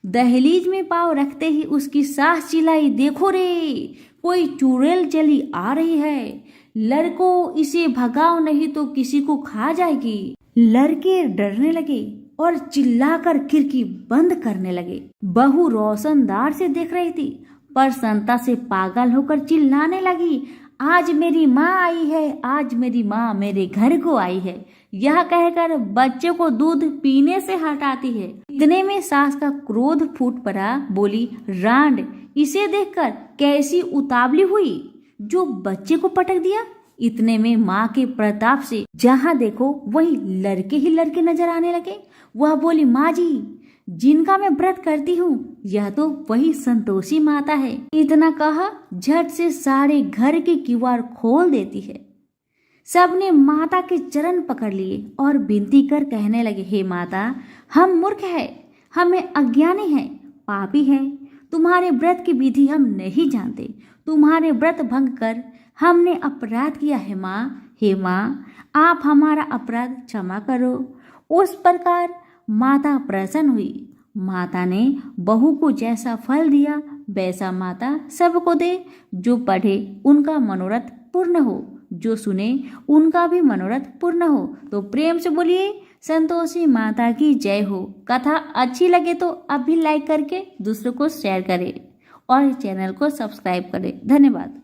दहलीज में पांव रखते ही उसकी सास चिल्लाई, देखो रे, कोई चुड़ैल चली आ रही है, लड़कों इसे भगाओ नहीं तो किसी को खा जाएगी। लड़के डरने लगे और चिल्लाकर खिड़की बंद करने लगे। बहू रोशनदार से देख रही थी, पर संता से पागल होकर चिल्लाने लगी, आज मेरी माँ आई है, आज मेरी माँ मेरे घर को आई है। यह कहकर बच्चे को दूध पीने से हटाती है। इतने में सास का क्रोध फूट पड़ा। बोली, रांड, इसे देखकर कैसी उतावली हुई जो बच्चे को पटक दिया। इतने में माँ के प्रताप से जहाँ देखो वही लड़के ही लड़के नजर आने लगे। वह बोली, माँ जी, जिनका मैं व्रत करती हूँ यह तो वही संतोषी माता है। इतना कहा झट से सारे घर के किवाड़ खोल देती है। सबने माता के चरण पकड़ लिए और विनती कर कहने लगे, हे माता, हम मूर्ख हैं, हमें अज्ञानी हैं, पापी हैं, तुम्हारे व्रत की विधि हम नहीं जानते, तुम्हारे व्रत भंग कर हमने अपराध किया है माँ। हे माँ, आप हमारा अपराध क्षमा करो। उस प्रकार माता प्रसन्न हुई। माता ने बहू को जैसा फल दिया वैसा माता सबको दे। जो पढ़े उनका मनोरथ पूर्ण हो, जो सुने उनका भी मनोरथ पूर्ण हो। तो प्रेम से बोलिए, संतोषी माता की जय हो। कथा अच्छी लगे तो अब भी लाइक करके दूसरों को शेयर करें और चैनल को सब्सक्राइब करें। धन्यवाद।